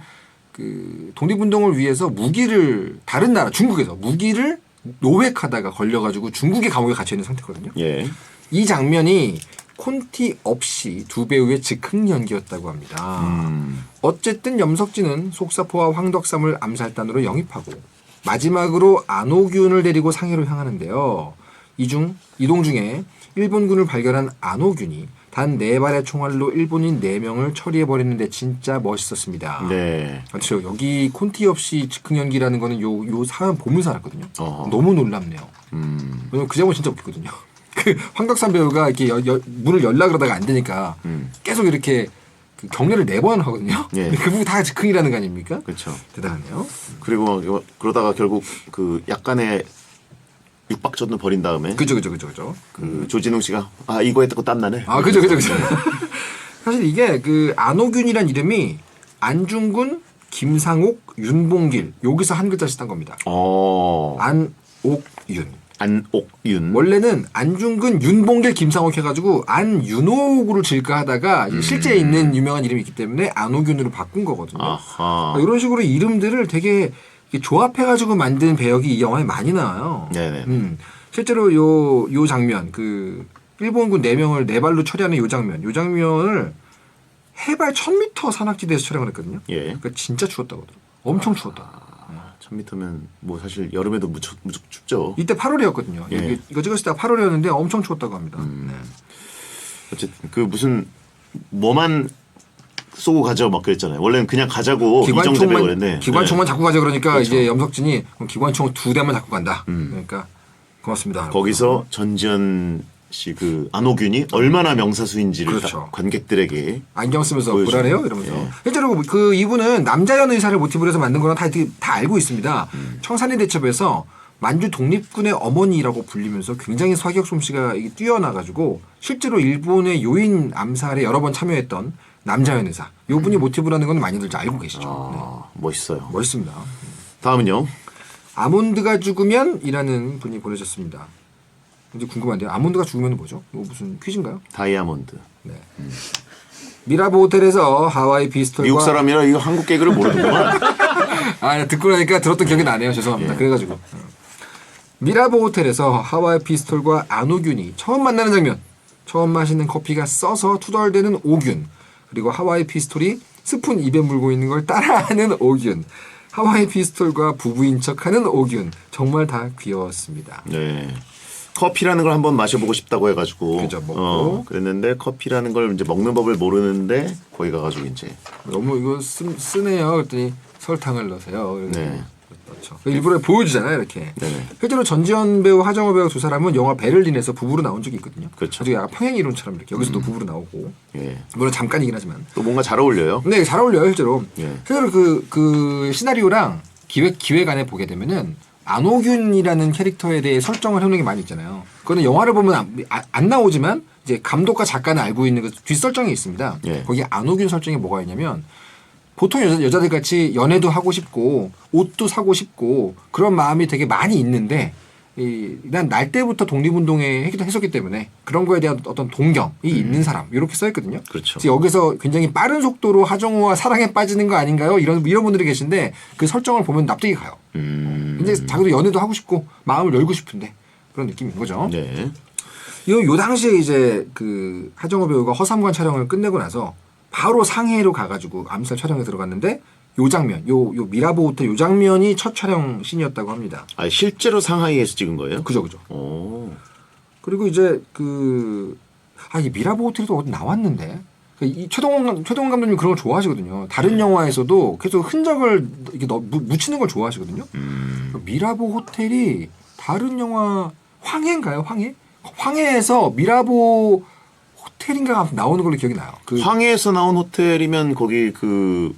독립운동을 위해서 무기를 다른 나라 중국에서 무기를 노획하다가 걸려가지고 중국의 감옥에 갇혀 있는 상태거든요. 예. 이 장면이 콘티 없이 두 배우의 즉흥 연기였다고 합니다. 어쨌든 염석진은 속사포와 황덕삼을 암살단으로 영입하고 마지막으로 안호균을 데리고 상해로 향하는데요. 이동 중에 일본군을 발견한 안호균이 단 4발의 총알로 일본인 4명을 처리해버리는데 진짜 멋있었습니다. 네. 그렇죠. 여기 콘티 없이 즉흥 연기라는 거는 요 사연 보면서 알았거든요. 너무 놀랍네요. 왜냐면 그 장면 진짜 웃기거든요. 그 황덕삼 배우가 이렇게 문을 열라 그러다가 안 되니까 계속 이렇게 그 경례를 4번 하거든요. 예. 그 부분 다 즉흥이라는 거 아닙니까? 그렇죠. 대단하네요. 그리고 그러다가 결국 그 약간의 육박전을 벌인 다음에 그죠. 그 조진웅 씨가 이거 했다고 땀나네. 그죠. 사실 이게 그 안호균이란 이름이 안중근, 김상옥, 윤봉길 여기서 한 글자씩 딴 겁니다. 안옥윤. 안옥윤. 원래는 안중근, 윤봉길, 김상옥 해가지고 안윤옥으로 지을까 하다가 실제 있는 유명한 이름이 있기 때문에 안호균으로 바꾼 거거든요. 아하. 이런 식으로 이름들을 되게 조합해가지고 만든 배역이 이 영화에 많이 나와요. 네네. 실제로 요 장면, 그 일본군 4명을 4발로 처리하는 요 장면을 해발 1000m 산악지대에서 촬영을 했거든요. 예. 그러니까 진짜 추웠다고 하더라고요. 엄청 추웠다. 1000m면 뭐 사실 여름에도 무척 춥죠. 이때 8월이었거든요. 예. 이거 찍었을 때가 8월이었는데 엄청 추웠다고 합니다. 네. 어쨌든 그 무슨 뭐만 쏘고 가죠 막 그랬잖아요. 원래는 그냥 가자고 이정재 배우가 그랬는데 기관총만 잡고 가자 그러니까 그렇죠. 이제 염석진이 그럼 기관총 2대만 잡고 간다. 그러니까 고맙습니다. 거기서 전지현 씨 그 안호균이 얼마나 명사수인지를 그렇죠. 다 관객들에게 안경 쓰면서 보여주죠. 불안해요 이러면서. 예. 실제로 그 이분은 남자연 의사를 모티브로 해서 만든 거는 다 알고 있습니다. 청산리 대첩에서 만주 독립군의 어머니라고 불리면서 굉장히 사격 솜씨가 뛰어나가지고 실제로 일본의 요인 암살에 여러 번 참여했던 남자연 의사. 요 분이 모티브라는 건 많이들 잘 알고 계시죠. 멋있어요. 네. 멋있습니다. 다음은요. 아몬드가 죽으면 이라는 분이 보내셨습니다. 이제 궁금한데요. 아몬드가 죽으면 뭐죠? 이거 무슨 퀴즈인가요? 다이아몬드. 네. 미라보 호텔에서 하와이 피스톨과 미국 사람이라 이거 한국 개그를 모르는구만. 아 듣고 나니까 들었던 기억이 나네요. 죄송합니다. 예. 그래가지고 미라보 호텔에서 하와이 피스톨과 안호균이 처음 만나는 장면. 처음 마시는 커피가 써서 투덜대는 오균. 그리고 하와이 피스톨이 스푼 입에 물고 있는 걸 따라하는 오균. 하와이 피스톨과 부부인 척하는 오균. 정말 다 귀여웠습니다. 네. 커피라는 걸 한번 마셔보고 싶다고 해가지고 그죠, 먹고. 그랬는데 커피라는 걸 이제 먹는 법을 모르는데 거기 가가지고 이제 너무 이거 쓰네요. 그랬더니 설탕을 넣으세요. 네. 그렇죠. 일부러 보여주잖아요, 이렇게. 네네. 실제로 전지현 배우, 하정우 배우 두 사람은 영화 베를린에서 부부로 나온 적이 있거든요. 그렇죠. 아주 약간 평행 이론처럼 이렇게 여기서도 부부로 나오고 예. 물론 잠깐이긴 하지만. 또 뭔가 잘 어울려요. 근데 잘 어울려요, 실제로. 예. 실제로 그 시나리오랑 기획안에 보게 되면은 안호균이라는 캐릭터에 대해 설정을 해놓은 게 많이 있잖아요. 그거는 영화를 보면 안 나오지만 이제 감독과 작가는 알고 있는 그 뒷설정이 있습니다. 예. 거기 안호균 설정이 뭐가 있냐면 보통 여자들 같이 연애도 하고 싶고 옷도 사고 싶고 그런 마음이 되게 많이 있는데 난 날 때부터 독립운동에 했었기 때문에 그런 거에 대한 어떤 동경이 있는 사람 이렇게 써있거든요. 그렇죠. 그래서 여기서 굉장히 빠른 속도로 하정우와 사랑에 빠지는 거 아닌가요? 이런 분들이 계신데 그 설정을 보면 납득이 가요. 굉장히 자기도 연애도 하고 싶고 마음을 열고 싶은데 그런 느낌인 거죠. 네. 요 당시에 이제 그 하정우 배우가 허삼관 촬영을 끝내고 나서 바로 상해로 가가지고 암살 촬영에 들어갔는데 요 장면, 요 미라보 호텔 요 장면이 첫 촬영 씬이었다고 합니다. 아 실제로 상하이에서 찍은 거예요? 그죠. 오. 그리고 이제 이 미라보 호텔도 어디 나왔는데 이 최동원 감독님 그런 걸 좋아하시거든요. 다른 영화에서도 계속 흔적을 이렇게 묻히는 걸 좋아하시거든요. 미라보 호텔이 다른 영화 황해인가요? 황해에서 미라보 호텔인가 나오는 걸로 기억이 나요. 황해에서 나온 호텔이면 거기 그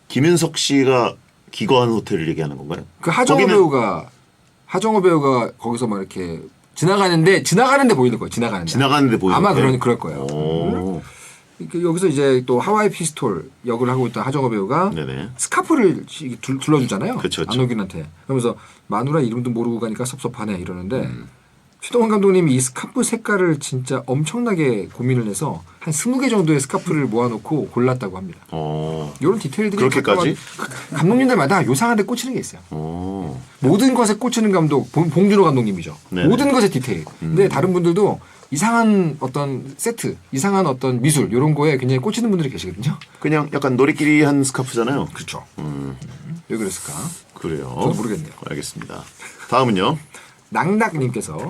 김윤석 씨가 기거한 호텔을 얘기하는 건가요? 하정우 거기는- 배우가 거기서 막 이렇게 지나가는데 보이는 거예요. 지나가는데 보이는 아마 호텔? 그럴 거예요. 오. 여기서 이제 또 하와이 피스톨 역을 하고 있던 하정우 배우가 네네. 스카프를 둘러주잖아요. 그쵸. 안호균한테. 그러면서 마누라 이름도 모르고 가니까 섭섭하네 이러는데 최동원 감독님이 이 스카프 색깔을 진짜 엄청나게 고민을 해서 한 20개 정도의 스카프를 모아놓고 골랐다고 합니다. 이런 디테일들이 그렇게까지? 감독님들마다 요상한데 꽂히는 게 있어요. 모든 것에 꽂히는 감독 봉준호 감독님이죠. 네네. 모든 것에 디테일. 근데 다른 분들도 이상한 어떤 세트, 이상한 어떤 미술 이런 거에 굉장히 꽂히는 분들이 계시거든요. 그냥 약간 놀이끼리 한 스카프잖아요. 그렇죠. 왜 그랬을까? 그래요. 저도 모르겠네요. 알겠습니다. 다음은요. 낙낙님께서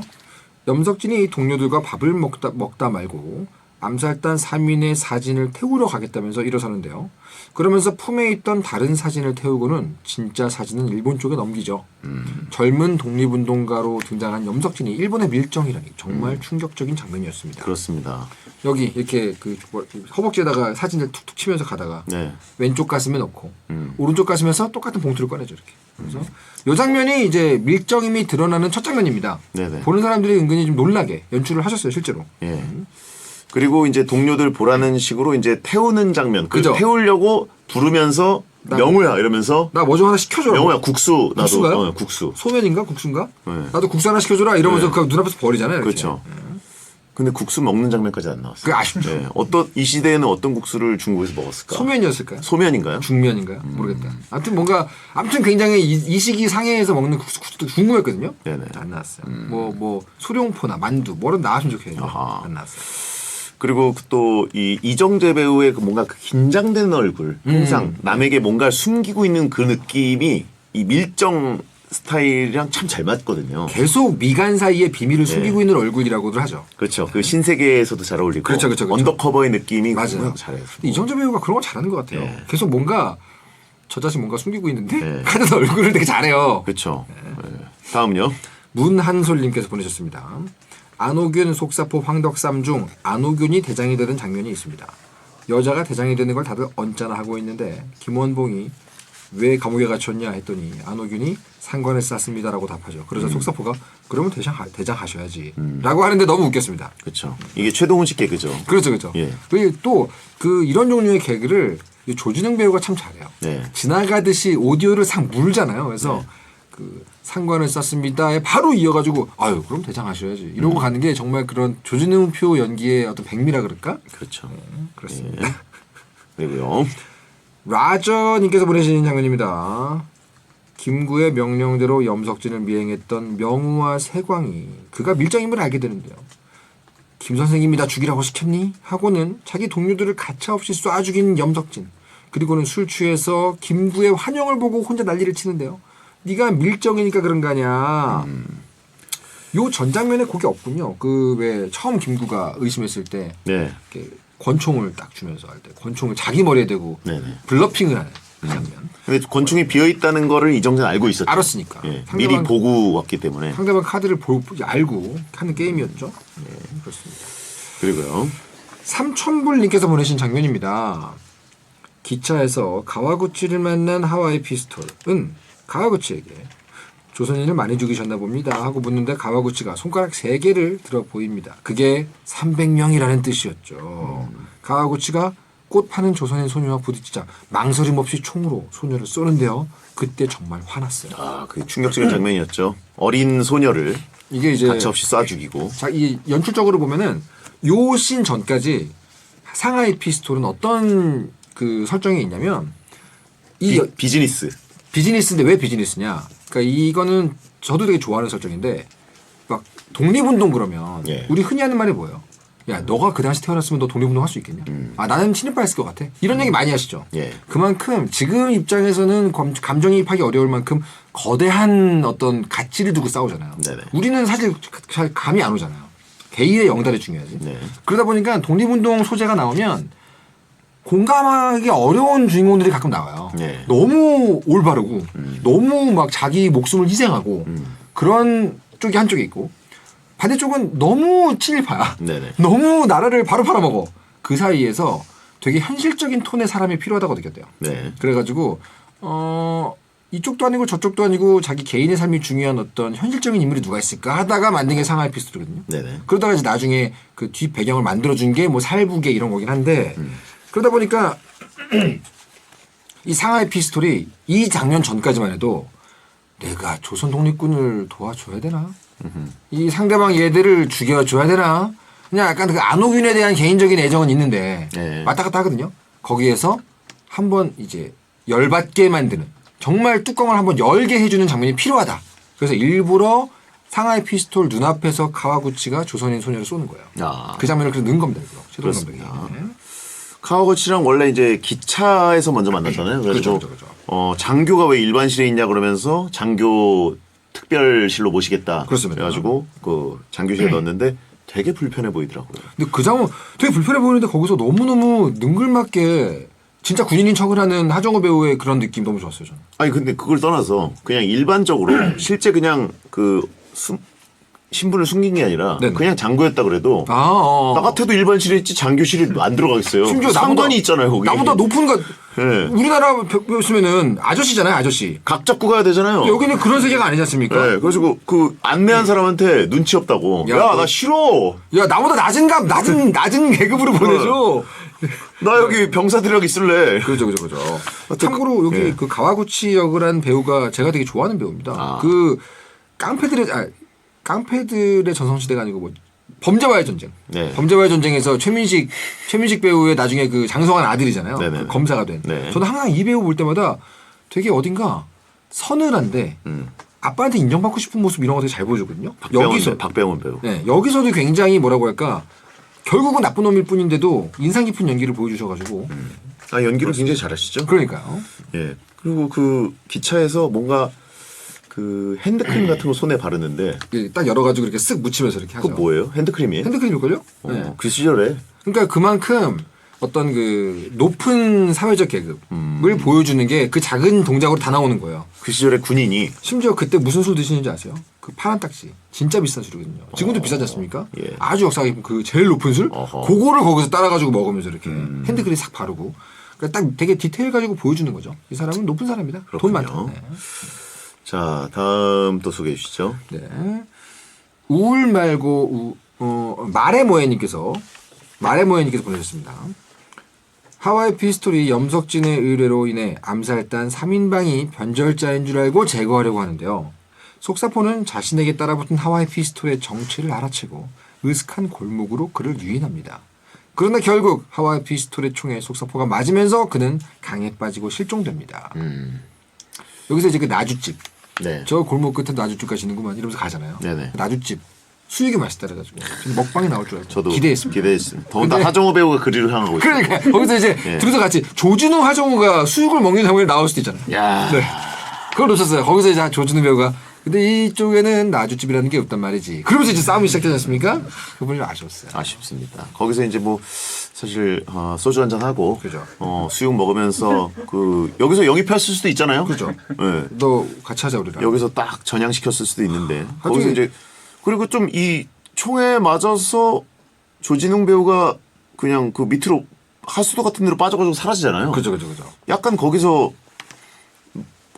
염석진이 동료들과 밥을 먹다 말고 암살단 3인의 사진을 태우러 가겠다면서 일어서는데요. 그러면서 품에 있던 다른 사진을 태우고는 진짜 사진은 일본 쪽에 넘기죠. 젊은 독립운동가로 등장한 염석진이 일본의 밀정이라니 정말 충격적인 장면이었습니다. 그렇습니다. 여기 이렇게 허벅지에다가 사진을 툭툭 치면서 가다가 네. 왼쪽 가슴에 넣고 오른쪽 가슴에서 똑같은 봉투를 꺼내죠 이렇게. 그래서 이 장면이 이제 밀정임이 드러나는 첫 장면입니다. 네네. 보는 사람들이 은근히 좀 놀라게 연출을 하셨어요 실제로. 예. 그리고 이제 동료들 보라는 식으로 이제 태우는 장면. 그죠. 태우려고 부르면서 명우야 이러면서 나 뭐 좀 하나 시켜줘. 명우야 국수 나도 국수가요? 국수. 소면인가 국수인가? 네. 나도 국수 하나 시켜줘라 이러면서 네. 그 눈앞에서 버리잖아요. 이렇게. 그렇죠. 근데 국수 먹는 장면까지 안 나왔어요. 그게 아쉽죠. 네. 이 시대에는 어떤 국수를 중국에서 먹었을까? 소면이었을까요? 소면인가요? 중면인가요? 모르겠다. 아무튼 굉장히 이 시기 상해에서 먹는 국수도 궁금했거든요. 네네. 안 나왔어요. 뭐 소룡포나 만두 뭐든 나왔으면 좋겠는데 아하. 안 나왔어요. 그리고 또 이 이정재 배우의 뭔가 그 긴장된 얼굴, 항상 남에게 뭔가 숨기고 있는 그 느낌이 이 밀정 스타일이랑 참 잘 맞거든요. 계속 미간 사이에 비밀을 숨기고 있는 얼굴이라고들 하죠. 그렇죠. 그 신세계에서도 잘 어울리고 그렇죠. 언더커버의 느낌이 맞아요. 잘해요. 이정재 배우가 그런 거 잘하는 것 같아요. 네. 계속 뭔가 저 자식 뭔가 숨기고 있는데 네. 하는 얼굴을 되게 잘해요. 그렇죠. 네. 다음요. 문한솔님께서 보내셨습니다. 안호균 속사포 황덕삼 중 안호균이 대장이 되는 장면이 있습니다. 여자가 대장이 되는 걸 다들 언짢아 하고 있는데 김원봉이 왜 감옥에 갇혔냐 했더니 안호균이 상관에 쌌습니다라고 답하죠. 그래서 속사포가 그러면 대장 하셔야지 라고 하는데 너무 웃겼습니다. 그렇죠. 이게 최동훈 씨 개그죠. 그렇죠. 예. 그리고 또 이런 종류의 개그를 조진웅 배우가 참 잘해요. 네. 지나가듯이 오디오를 싹 물잖아요. 그래서 그 상관을 썼습니다에 바로 이어가지고 아유 그럼 대장 하셔야지 이러고 가는 게 정말 그런 조진웅표 연기의 어떤 백미라 그럴까? 그렇죠. 그렇습니다. 예. 그리고요. 라저님께서 보내신 장면입니다. 김구의 명령대로 염석진을 미행했던 명우와 세광이 그가 밀정임을 알게 되는데요. 김 선생님이 나 죽이라고 시켰니? 하고는 자기 동료들을 가차없이 쏴 죽인 염석진. 그리고는 술 취해서 김구의 환영을 보고 혼자 난리를 치는데요. 네가 밀정이니까 그런 거 아니야. 요 전 장면에 그게 없군요. 그 왜 처음 김구가 의심했을 때 네. 이렇게 권총을 딱 주면서 할 때 권총을 자기 머리에 대고 네네. 블러핑을 하는 그 장면. 근데 권총이 비어 있다는 거를 이정재는 알고 있었죠. 알았으니까. 예. 상대방- 미리 보고 왔기 때문에. 상대방 카드를 알고 하는 게임이었죠. 네, 그렇습니다. 그리고요. 삼천불님께서 보내신 장면입니다. 기차에서 가와구치를 만난 하와이 피스톨은 가와구치에게 조선인을 많이 죽이셨나 봅니다 하고 묻는데 가와구치가 손가락 3개를 들어 보입니다. 그게 300명이라는 뜻이었죠. 가와구치가 꽃 파는 조선인 소녀와 부딪히자 망설임 없이 총으로 소녀를 쏘는데요. 그때 정말 화났어요. 아, 그 충격적인 장면이었죠. 어린 소녀를 이게 이제 가차없이 쏴 죽이고. 자, 이 연출적으로 보면은 요 씬 전까지 상하이 피스톨은 어떤 그 설정이 있냐면 비즈니스. 비즈니스인데 왜 비즈니스냐? 그러니까 이거는 저도 되게 좋아하는 설정인데 막 독립운동 그러면 예. 우리 흔히 하는 말이 뭐예요? 야, 너가 그 당시 태어났으면 너 독립운동 할 수 있겠냐? 아, 나는 친일파 했을 것 같아. 이런 얘기 많이 하시죠. 예. 그만큼 지금 입장에서는 감정이입하기 어려울 만큼 거대한 어떤 가치를 두고 싸우잖아요. 네네. 우리는 사실 잘 감이 안 오잖아요. 개인의 영달이 중요하지. 네. 그러다 보니까 독립운동 소재가 나오면 공감하기 어려운 주인공들이 가끔 나와요. 네. 너무 올바르고 너무 막 자기 목숨을 희생하고 그런 쪽이 한쪽에 있고 반대쪽은 너무 친일파야. 네네. 너무 나라를 바로 팔아먹어. 그 사이에서 되게 현실적인 톤의 사람이 필요하다고 느꼈대요. 네. 그래가지고 이쪽도 아니고 저쪽도 아니고 자기 개인의 삶이 중요한 어떤 현실적인 인물이 누가 있을까 하다가 만든 게 상하이 피스톨이거든요. 네네. 그러다가 이제 나중에 그 뒷 배경을 만들어준 게 뭐 살부계 이런 거긴 한데 그러다 보니까 이 상하이 피스톨이 이 장면 전까지만 해도 내가 조선 독립군을 도와줘야 되나? 이 상대방 얘들을 죽여줘야 되나? 그냥 약간 그 안호균에 대한 개인적인 애정은 있는데 네. 왔다 갔다 하거든요. 거기에서 한번 이제 열받게 만드는 정말 뚜껑을 한번 열게 해주는 장면이 필요하다. 그래서 일부러 상하이 피스톨 눈앞에서 카와구치가 조선인 소녀를 쏘는 거예요. 아. 그 장면을 그래서 넣은 겁니다. 최동 감독이. 그렇습니다. 네. 카와구치랑 원래 이제 기차에서 먼저 만났잖아요. 그래서 그렇죠. 장교가 왜 일반실에 있냐 그러면서 장교 특별실로 모시겠다. 그렇습니다. 그래가지고 그 장교실에 넣었는데 되게 불편해 보이더라고요. 근데 그 장면 되게 불편해 보이는데 거기서 너무너무 능글맞게 진짜 군인인 척을 하는 하정우 배우의 그런 느낌 너무 좋았어요. 저는. 아니 근데 그걸 떠나서 그냥 일반적으로 실제 그냥 그 신분을 숨긴 게 아니라 네네. 그냥 장교였다 그래도 아, 나 같아도 일반실에 있지 장교실이 안 들어가겠어요. 심지어 상관이 있잖아요 거기. 나보다 높은 거 네. 우리나라 배우면은 아저씨잖아요, 아저씨. 각 잡고 가야 되잖아요. 여기는 그런 세계가 아니지 않습니까? 네, 그래가지고 그 안내한 사람한테 눈치 없다고. 야, 야, 그- 나 싫어. 야, 나보다 낮은 계급으로 보내줘. 나 여기 병사들이랑 있을래. 그죠. 참고로 여기 예. 그 가와구치 역을 한 배우가 제가 되게 좋아하는 배우입니다. 아. 그 깡패들의 전성시대가 아니고 뭐 범죄와의 전쟁. 네. 범죄와의 전쟁에서 최민식 배우의 나중에 그 장성한 아들이잖아요. 네네. 그 검사가 된. 네. 저는 항상 이 배우 볼 때마다 되게 어딘가 서늘한데 아빠한테 인정받고 싶은 모습 이런 거 되게 잘 보여주거든요. 박병원 배우. 네, 여기서도 굉장히 뭐라고 할까 결국은 나쁜 놈일 뿐인데도 인상 깊은 연기를 보여주셔가지고 아, 연기를 굉장히 잘하시죠? 그러니까요. 예. 그리고 그 기차에서 뭔가 그 핸드크림 같은 거 손에 바르는데 이게 딱 열어가지고 이렇게 쓱 묻히면서 이렇게 하죠. 그거 뭐예요? 핸드크림이에요? 핸드크림일걸요? 네. 그 시절에 그러니까 그만큼 어떤 그 높은 사회적 계급을 보여주는 게 그 작은 동작으로 다 나오는 거예요. 그 시절에 군인이 심지어 그때 무슨 술 드시는지 아세요? 그 파란 딱지. 진짜 비싼 술이거든요. 지금도 비싸지 않습니까? 예. 아주 역사가 깊은 그 제일 높은 술? 어허. 그거를 거기서 따라가지고 먹으면서 이렇게 핸드크림 싹 바르고. 그러니까 딱 되게 디테일 가지고 보여주는 거죠. 이 사람은 높은 사람이다. 돈 그렇군요. 많다. 네. 자, 다음 또 소개해 주시죠. 네. 우울 말고 말의 모해님께서 보내셨습니다. 하와이 피스톨이 염석진의 의뢰로 인해 암살단 3인방이 변절자인 줄 알고 제거하려고 하는데요. 속사포는 자신에게 따라붙은 하와이 피스톨의 정체를 알아채고 으슥한 골목으로 그를 유인합니다. 그러나 결국 하와이 피스톨의 총에 속사포가 맞으면서 그는 강에 빠지고 실종됩니다. 여기서 이제 그 나주집, 네. 저 골목 끝에 나주집 가시는구만 이러면서 가잖아요. 네네. 나주집 수육이 맛있다 그래가지고 지금 먹방이 나올 줄 알고 저도 기대했습니다. 더군다나 근데- 하정우 배우가 그리로 향하고 있어요. 그러니까 거기서 이제 예. 둘이서 같이 조진우 하정우가 수육을 먹는 장면이 나올 수도 있잖아요. 야, 네. 그걸 놓쳤어요. 거기서 이제 조진우 배우가 근데 이쪽에는 나주집이라는 게 없단 말이지. 그러면서 이제 싸움이 시작되지 않습니까? 그 부분이 아쉬웠어요. 아쉽습니다. 거기서 이제 뭐 사실 소주 한잔 하고 그죠. 수육 먹으면서 그 여기서 영입했을 수도 있잖아요. 그죠. 네. 너 같이 하자 우리랑. 여기서 딱 전향시켰을 수도 있는데 하여튼- 거기서 이제 그리고 좀 이 총에 맞아서 조진웅 배우가 그냥 그 밑으로 하수도 같은 데로 빠져가지고 사라지잖아요. 그죠. 약간 거기서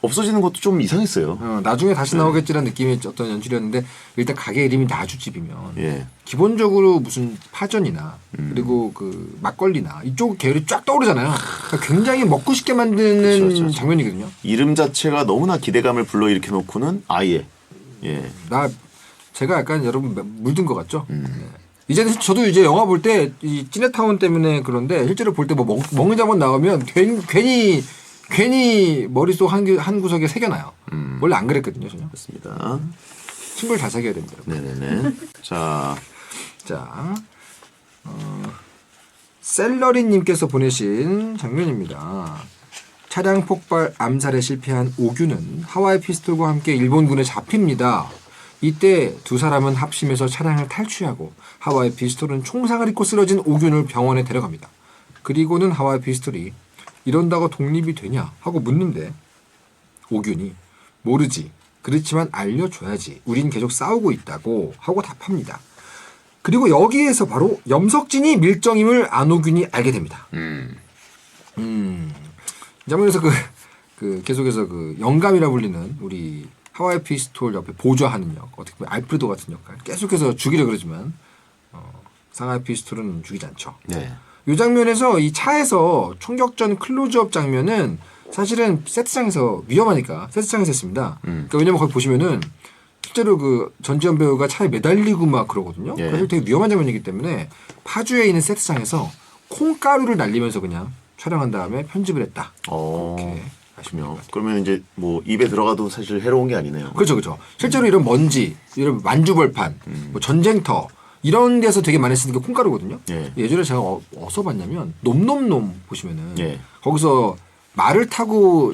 없어지는 것도 좀 이상했어요. 나중에 다시 나오겠지라는 느낌의 어떤 연출이었는데 일단 가게 이름이 나주집이면 예. 기본적으로 무슨 파전이나 그리고 그 막걸리나 이쪽 계열이 쫙 떠오르잖아요. 그러니까 굉장히 먹고 싶게 만드는 그렇죠. 장면이거든요. 이름 자체가 너무나 기대감을 불러일으켜 놓고는 아예 예. 제가 약간 여러분 물든 것 같죠? 네. 이제는 저도 이제 영화 볼 때 이 찌네타운 때문에 그런데 실제로 볼 때 뭐 먹는 장면 나오면 괜히 머릿속 한 구석에 새겨나요. 원래 안 그랬거든요, 전혀. 그렇습니다. 친구를 잘 사귀어야 됩니다. 여러분. 네네네. 자, 자, 셀러리님께서 보내신 장면입니다. 차량 폭발 암살에 실패한 오규는 하와이 피스톨과 함께 일본군에 잡힙니다. 이때 두 사람은 합심해서 차량을 탈취하고 하와이 피스톨은 총상을 입고 쓰러진 오균을 병원에 데려갑니다. 그리고는 하와이 피스톨이 이런다고 독립이 되냐 하고 묻는데 오균이 모르지. 그렇지만 알려줘야지. 우린 계속 싸우고 있다고 하고 답합니다. 그리고 여기에서 바로 염석진이 밀정임을 안호균이 알게 됩니다. 장면에서 계속해서 그 영감이라 불리는 우리 하와이 피스톨 옆에 보좌하는 역, 어떻게 보면 알프레도 같은 역할 계속해서 죽이려 그러지만 상하이 피스톨은 죽이지 않죠. 네. 이 장면에서 이 차에서 총격전 클로즈업 장면은 사실은 세트장에서 위험하니까 세트장에서 했습니다. 그러니까 왜냐면 거기 보시면은 실제로 그 전지현 배우가 차에 매달리고 막 그러거든요. 예. 그래서 되게 위험한 장면이기 때문에 파주에 있는 세트장에서 콩가루를 날리면서 그냥 촬영한 다음에 편집을 했다. 이렇게 아시면 그렇군요. 그러면 이제 뭐 입에 들어가도 사실 해로운 게 아니네요. 그렇죠. 실제로 이런 먼지, 이런 만주벌판, 뭐 전쟁터 이런 데서 되게 많이 쓰는 게 콩가루거든요. 예. 예전에 제가 어디서 봤냐면 놈놈놈 보시면은 예. 거기서 말을 타고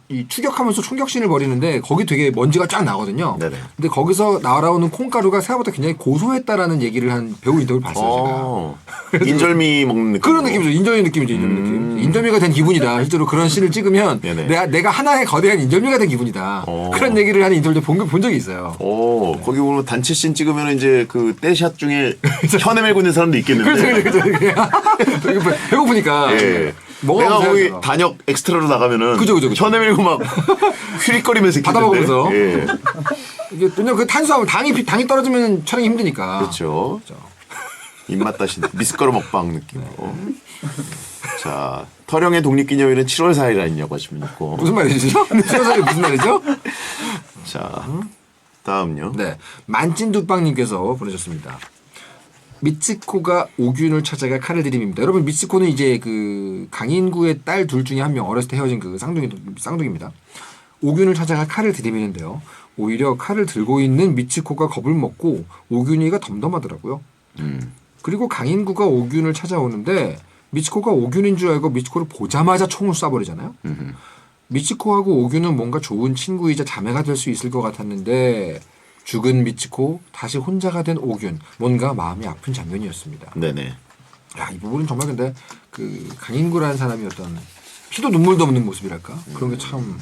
이 추격하면서 총격신을 벌이는데 거기 되게 먼지가 쫙 나거든요. 네네. 근데 거기서 날아오는 콩가루가 생각보다 굉장히 고소했다라는 얘기를 한 배우 인터뷰를 봤어요. 제가. 인절미 먹는 느낌. 그런 느낌이죠. 인절미 느낌이죠. 인절미 느낌. 인절미가 된 기분이다. 실제로 그런 씬을 찍으면 네네. 내가 하나의 거대한 인절미가 된 기분이다. 그런 얘기를 하는 인터뷰를 본 적이 있어요. 거기 보면 단체 씬 찍으면 이제 그 떼샷 중에 혀 내밀고 있는 사람도 있겠는데. 그렇죠. 배고프니까. 예. 먹어보면 내가 거기 돼야죠. 단역 엑스트라로 나가면은 그죠. 혀 내밀고 막 휘릭거리면서 받아 있겠는데. 먹으면서. 예. 이게 왜냐면 그 탄수화물 당이 떨어지면 촬영이 힘드니까. 그렇죠. 입맛 다시 미숫가루 먹방 느낌으로. 자, 터령의 독립기념일은 7월 4일 아니냐고 하시면 있고. 무슨 말이죠? 수요사이 무슨 말이죠? 자, 다음요. 네. 만찐두빵님께서 보내셨습니다. 미츠코가 오균을 찾아가 칼을 들이밉니다. 여러분 미츠코는 이제 그 강인구의 딸 둘 중에 한 명 어렸을 때 헤어진 그 쌍둥이입니다. 오균을 찾아가 칼을 들이미는데요. 오히려 칼을 들고 있는 미츠코가 겁을 먹고 오균이가 덤덤하더라고요. 그리고 강인구가 오균을 찾아오는데 미츠코가 오균인 줄 알고 미츠코를 보자마자 총을 쏴버리잖아요. 미츠코하고 오균은 뭔가 좋은 친구이자 자매가 될 수 있을 것 같았는데 죽은 미츠코, 다시 혼자가 된 오균, 뭔가 마음이 아픈 장면이었습니다. 네네. 야, 이 부분은 정말 근데 그 강인구라는 사람이 어떤 피도 눈물도 없는 모습이랄까 그런 게 참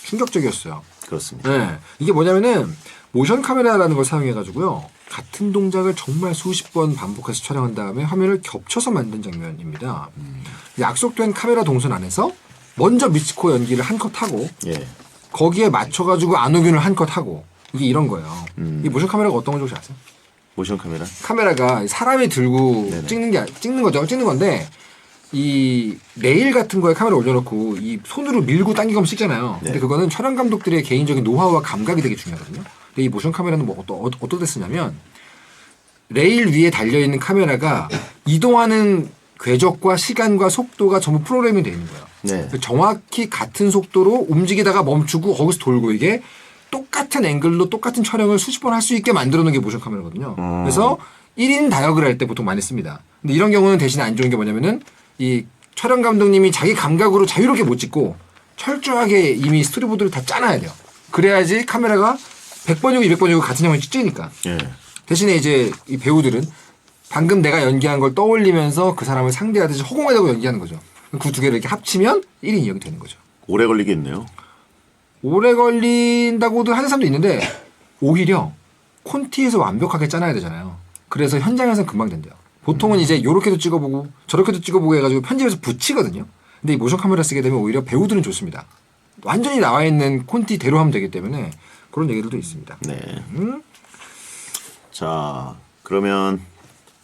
충격적이었어요. 그렇습니다. 네, 이게 뭐냐면은 모션 카메라라는 걸 사용해가지고요 같은 동작을 정말 수십 번 반복해서 촬영한 다음에 화면을 겹쳐서 만든 장면입니다. 약속된 카메라 동선 안에서 먼저 미츠코 연기를 한컷 하고 예. 거기에 맞춰가지고 안호균을 한컷 하고 이게 이런 거예요. 이 모션 카메라가 어떤 건지 혹시 아세요? 모션 카메라. 카메라가 사람이 들고 네네. 찍는 거죠. 찍는 건데 이 레일 같은 거에 카메라 올려놓고 이 손으로 밀고 당기고 하면 찍잖아요. 근데 네. 그거는 촬영 감독들의 개인적인 노하우와 감각이 되게 중요하거든요. 근데 이 모션 카메라는 뭐 어떻게 쓰냐면 레일 위에 달려있는 카메라가 이동하는 궤적과 시간과 속도가 전부 프로그래밍이 되어 있는 거예요. 네. 정확히 같은 속도로 움직이다가 멈추고 거기서 돌고 이게 똑같은 앵글로 똑같은 촬영을 수십 번 할 수 있게 만들어 놓은 게 모션 카메라거든요. 그래서 1인 다역을 할 때 보통 많이 씁니다. 근데 이런 경우는 대신 안 좋은 게 뭐냐면은 이 촬영 감독님이 자기 감각으로 자유롭게 못 찍고 철저하게 이미 스토리보드를 다 짜놔야 돼요. 그래야지 카메라가 100번이고 200번이고 같은 장면을 찍으니까. 예. 대신에 이제 이 배우들은 방금 내가 연기한 걸 떠올리면서 그 사람을 상대하듯이 허공에다가 연기하는 거죠. 그 두 개를 이렇게 합치면 1인 2역이 되는 거죠. 오래 걸리겠네요. 오래 걸린다고도 하는 사람도 있는데 오히려 콘티에서 완벽하게 짜놔야 되잖아요. 그래서 현장에서는 금방 된대요. 보통은 이제 요렇게도 찍어보고 저렇게도 찍어보고 해가지고 편집해서 붙이거든요. 근데 이 모션 카메라 쓰게 되면 오히려 배우들은 좋습니다. 완전히 나와 있는 콘티대로 하면 되기 때문에 그런 얘기들도 있습니다. 네. 자, 그러면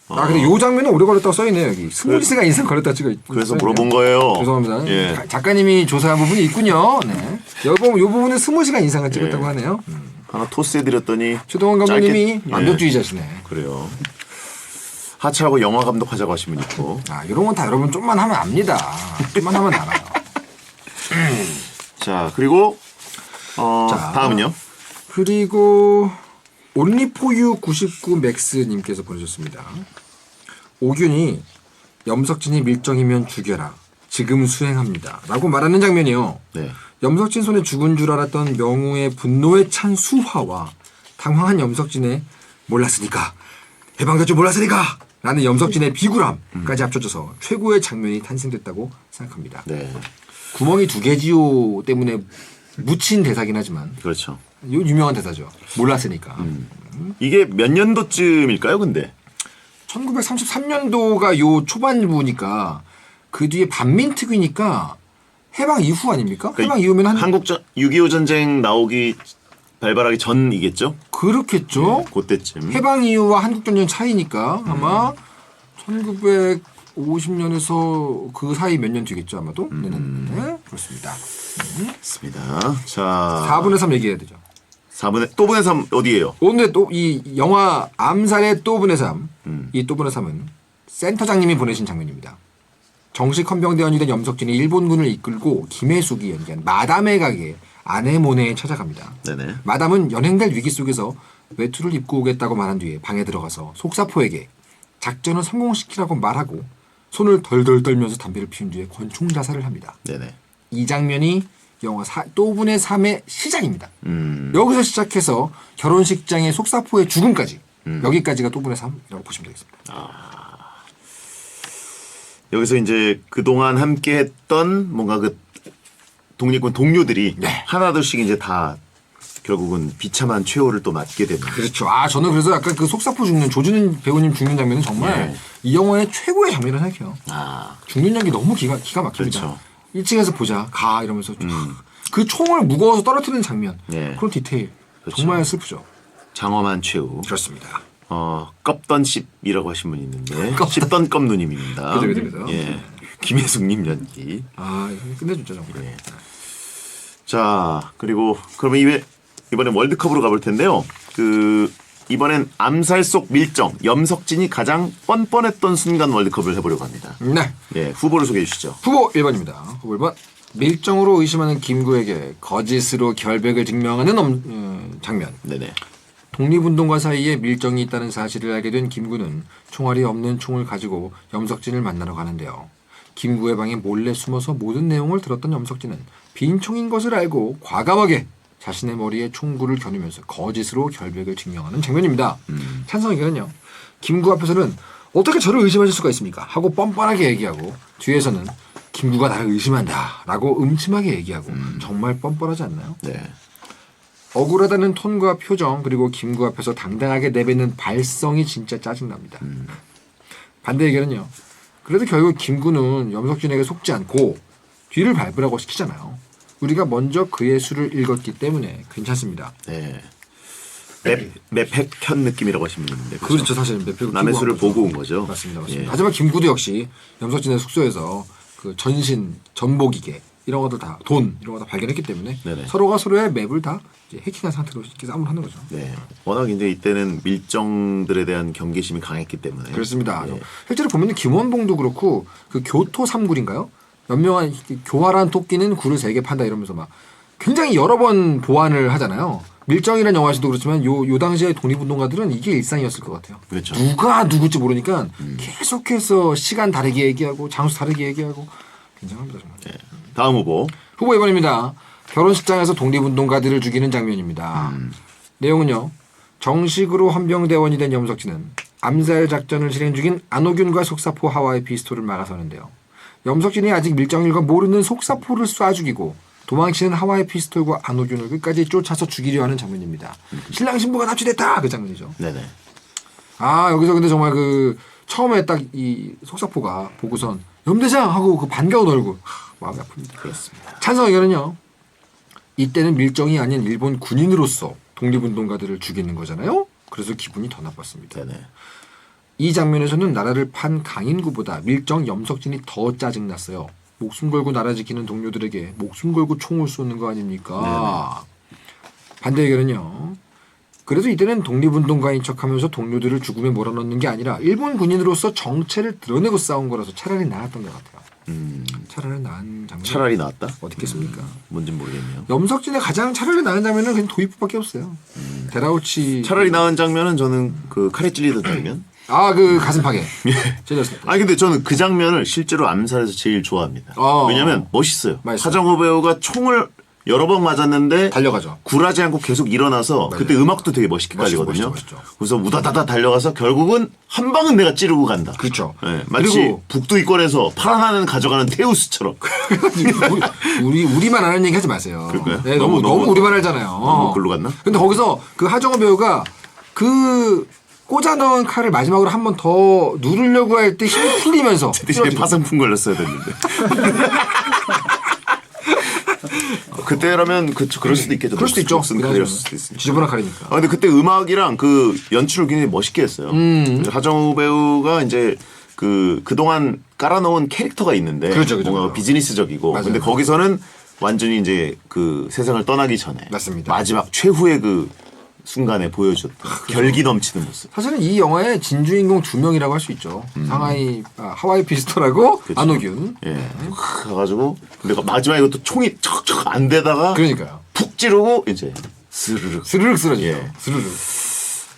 아 근데 요 장면은 오래 걸렸다고 써있네요. 여기 스몰리스가 인상 걸렸다 찍어 있고 그래서 써있네요. 물어본 거예요. 죄송합니다. 예. 작가님이 조사한 부분이 있군요. 네. 요 부분은 스몰시간 인상을 찍었다고 예. 하네요. 하나 토스해드렸더니 최동원 감독님이 짧게- 예. 완벽주의자시네. 그래요. 하차하고 영화 감독 하자고 하신 분 있고. 아 이런 건 다 여러분 좀만 하면 압니다. 좀만 하면 알아요. 자, 그리고 자. 다음은요. 그리고 온리포유 99 맥스님께서 보내셨습니다. 오균이 염석진이 밀정이면 죽여라. 지금 수행합니다. 라고 말하는 장면이요. 네. 염석진 손에 죽은 줄 알았던 명우의 분노에 찬 수화와 당황한 염석진의 몰랐으니까 해방될 줄 몰랐으니까 라는 염석진의 비굴함까지 합쳐져서 최고의 장면이 탄생됐다고 생각합니다. 네. 구멍이 두 개지요 때문에 묻힌 대사긴 하지만 그렇죠. 요 유명한 대사죠. 몰랐으니까. 이게 몇 년도쯤일까요, 근데? 1933년도가 요 초반부니까 그 뒤에 반민특위니까 해방 이후 아닙니까? 해방 이후면 한 한국 6.25 전쟁 나오기 발발하기 전이겠죠? 그렇겠죠. 그때쯤. 해방 이후와 한국전쟁 차이니까 아마 1950년에서 그 사이 몇 년 뒤겠죠 아마도. 네, 그렇습니다. 맞습니다. 자. 4분의 3 얘기해야 되죠. 4분의 3 어디예요? 오늘 또 이 영화 암살의 또분의 3, 이 또분의 3은 센터장님이 보내신 장면입니다. 정식 헌병대원이 된 염석진이 일본군을 이끌고 김혜숙이 연기한 마담의 가게 아네모네에 찾아갑니다. 네네. 마담은 연행될 위기 속에서 외투를 입고 오겠다고 말한 뒤에 방에 들어가서 속사포에게 작전을 성공시키라고 말하고 손을 덜덜 떨면서 담배를 피운 뒤에 권총 자살을 합니다. 네네. 이 장면이 영화 또분의 3의 시작입니다. 여기서 시작해서 결혼식장의 속사포의 죽음까지 여기까지가 또분의 3이라고 보시면 되겠습니다. 여기서 이제 그동안 함께 했던 뭔가 그 독립군 동료들이 네. 하나둘씩 이제 다 결국은 비참한 최후를 또 맞게 되는. 그렇죠. 아 저는 그래서 약간 그 속사포 죽는 조준은 배우님 죽는 장면은 정말 네. 이 영화의 최고의 장면이라고 생각해요. 아, 죽는 연기 너무 기가 막힙니다. 그렇죠. 1층에서 보자 가 이러면서 그 총을 무거워서 떨어뜨리는 장면 네. 그런 디테일 그렇죠. 정말 슬프죠. 장엄한 최후. 그렇습니다. 껍던 씹이라고 하신 분이 있는데 껍던. 씹던 껍누님입니다. 그죠. 예. 김혜숙님 연기. 아 끝내주죠 정말. 예. 자, 그리고 그러면 이번엔 월드컵으로 가볼 텐데요. 이번엔 암살 속 밀정, 염석진이 가장 뻔뻔했던 순간 월드컵을 해보려고 합니다. 네. 예, 후보를 소개해 주시죠. 후보 1번입니다. 후보 1번. 밀정으로 의심하는 김구에게 거짓으로 결백을 증명하는 장면. 네네. 독립운동가 사이에 밀정이 있다는 사실을 알게 된 김구는 총알이 없는 총을 가지고 염석진을 만나러 가는데요. 김구의 방에 몰래 숨어서 모든 내용을 들었던 염석진은 빈 총인 것을 알고 과감하게 자신의 머리에 총구를 겨누면서 거짓으로 결백을 증명하는 장면입니다. 찬성 의견은요. 김구 앞에서는 어떻게 저를 의심하실 수가 있습니까? 하고 뻔뻔하게 얘기하고 뒤에서는 김구가 나를 의심한다 라고 음침하게 얘기하고 정말 뻔뻔하지 않나요? 네. 억울하다는 톤과 표정 그리고 김구 앞에서 당당하게 내뱉는 발성이 진짜 짜증납니다. 반대 의견은요. 그래도 결국 김구는 염석진에게 속지 않고 뒤를 밟으라고 시키잖아요. 우리가 먼저 그의 수를 읽었기 때문에 괜찮습니다. 네. 맵팩현 느낌이라고 하시면 되는데 그렇죠. 사실 맵팩을 남의 끼고 수를 한 거죠. 보고 온 거죠. 맞습니다. 맞습니다. 예. 하지만 김구도 역시 염석진의 숙소에서 그 전신 전보기계 이런 것들 다 돈 이런 거 다 발견했기 때문에 네네. 서로가 서로의 맵을 다 이제 해킹한 상태로 이렇게 싸움을 하는 거죠. 네. 워낙 이제 이때는 밀정들에 대한 경계심이 강했기 때문에 그렇습니다. 예. 실제로 보면 김원봉도 그렇고 그 교토 삼굴인가요? 연명한 교활한 토끼는 굴을 3개 판다 이러면서 막 굉장히 여러 번 보완을 하잖아요. 밀정이라는 영화에서도 그렇지만 요 당시에 독립운동가들은 이게 일상이었을 것 같아요. 그렇죠. 누가 누굴지 모르니까 계속해서 시간 다르게 얘기하고 장소 다르게 얘기하고 굉장합니다 정말. 네. 다음 후보. 후보 2번입니다. 결혼식장에서 독립운동가들을 죽이는 장면입니다. 내용은요. 정식으로 헌병대원이 된 염석진은 암살 작전을 진행 중인 안호균과 속사포 하와이 피스톨을 막아서는데요. 염석진이 아직 밀정일과 모르는 속사포를 쏴 죽이고 도망치는 하와이 피스톨과 안호균을 끝까지 쫓아서 죽이려 하는 장면입니다. 신랑 신부가 납치됐다 그 장면이죠. 네네. 아 여기서 근데 정말 그 처음에 딱 이 속사포가 보고선 염대장 하고 그 반가운 얼굴 마음이 아픕니다. 그렇습니다. 찬성 의견은요. 이때는 밀정이 아닌 일본 군인으로서 독립운동가들을 죽이는 거잖아요. 그래서 기분이 더 나빴습니다. 네네. 이 장면에서는 나라를 판 강인구보다 밀정 염석진이 더 짜증났어요. 목숨 걸고 나라 지키는 동료들에게 목숨 걸고 총을 쏘는 거 아닙니까? 반대 의견은요. 그래도 이때는 독립운동가인 척하면서 동료들을 죽음에 몰아넣는 게 아니라 일본 군인으로서 정체를 드러내고 싸운 거라서 차라리 나았던 것 같아요. 차라리 나은 장면. 차라리 나왔다? 어디 있겠습니까? 뭔진 모르겠네요. 염석진의 가장 차라리 나은 장면은 그냥 도입부밖에 없어요. 데라우치. 차라리 나은 장면은 저는 그 칼에 찔리던 장면. 그 가슴 파괴. 찔렸을 때. 아니 근데 저는 그 장면을 실제로 암살에서 제일 좋아합니다. 왜냐면 멋있어요. 맛있어요. 하정우 배우가 총을 여러 번 맞았는데 달려가죠. 굴하지 않고 계속 일어나서 맞아요. 그때 음악도 되게 멋있게 멋있죠, 깔리거든요. 멋있죠. 그래서 우다다다 달려가서 결국은 한 방은 내가 찌르고 간다. 그렇죠. 네, 마치 그리고 북두이권에서 파란 하늘 가져가는 테우스처럼. 우리만 아는 얘기 하지 마세요. 그럴까요? 네, 너무 우리만 알잖아요. 너무 글로 갔나? 근데 거기서 그 하정우 배우가 그 꽂아 넣은 칼을 마지막으로 한 번 더 누르려고 할 때 힘이 풀리면서 대신에 파상풍 걸렸어야 됐는데. 그때라면 그럴 수도 있겠죠. 그럴 수도 있죠. 목숨 칼이었을 수도 있으니까. 지저분한 칼이니까. 근데 그때 음악이랑 그 연출을 굉장히 멋있게 했어요. 하정우 배우가 이제 그동안 깔아놓은 캐릭터가 있는데 그렇죠. 뭔가 비즈니스적이고 맞아요. 근데 거기서는 완전히 이제 그 세상을 떠나기 전에 맞습니다. 마지막 최후의 그 순간에 보여줬던 결기 넘치는 모습. 사실은 이 영화의 진주인공 2명이라고 할 수 있죠. 하와이 피스톨하고 그쵸. 안호균. 예. 가가지고 근데 마지막에 이것도 총이 척척 안 되다가 그러니까요. 푹 찌르고 이제 스르륵 스르륵 쓰러지죠. 예. 스르륵.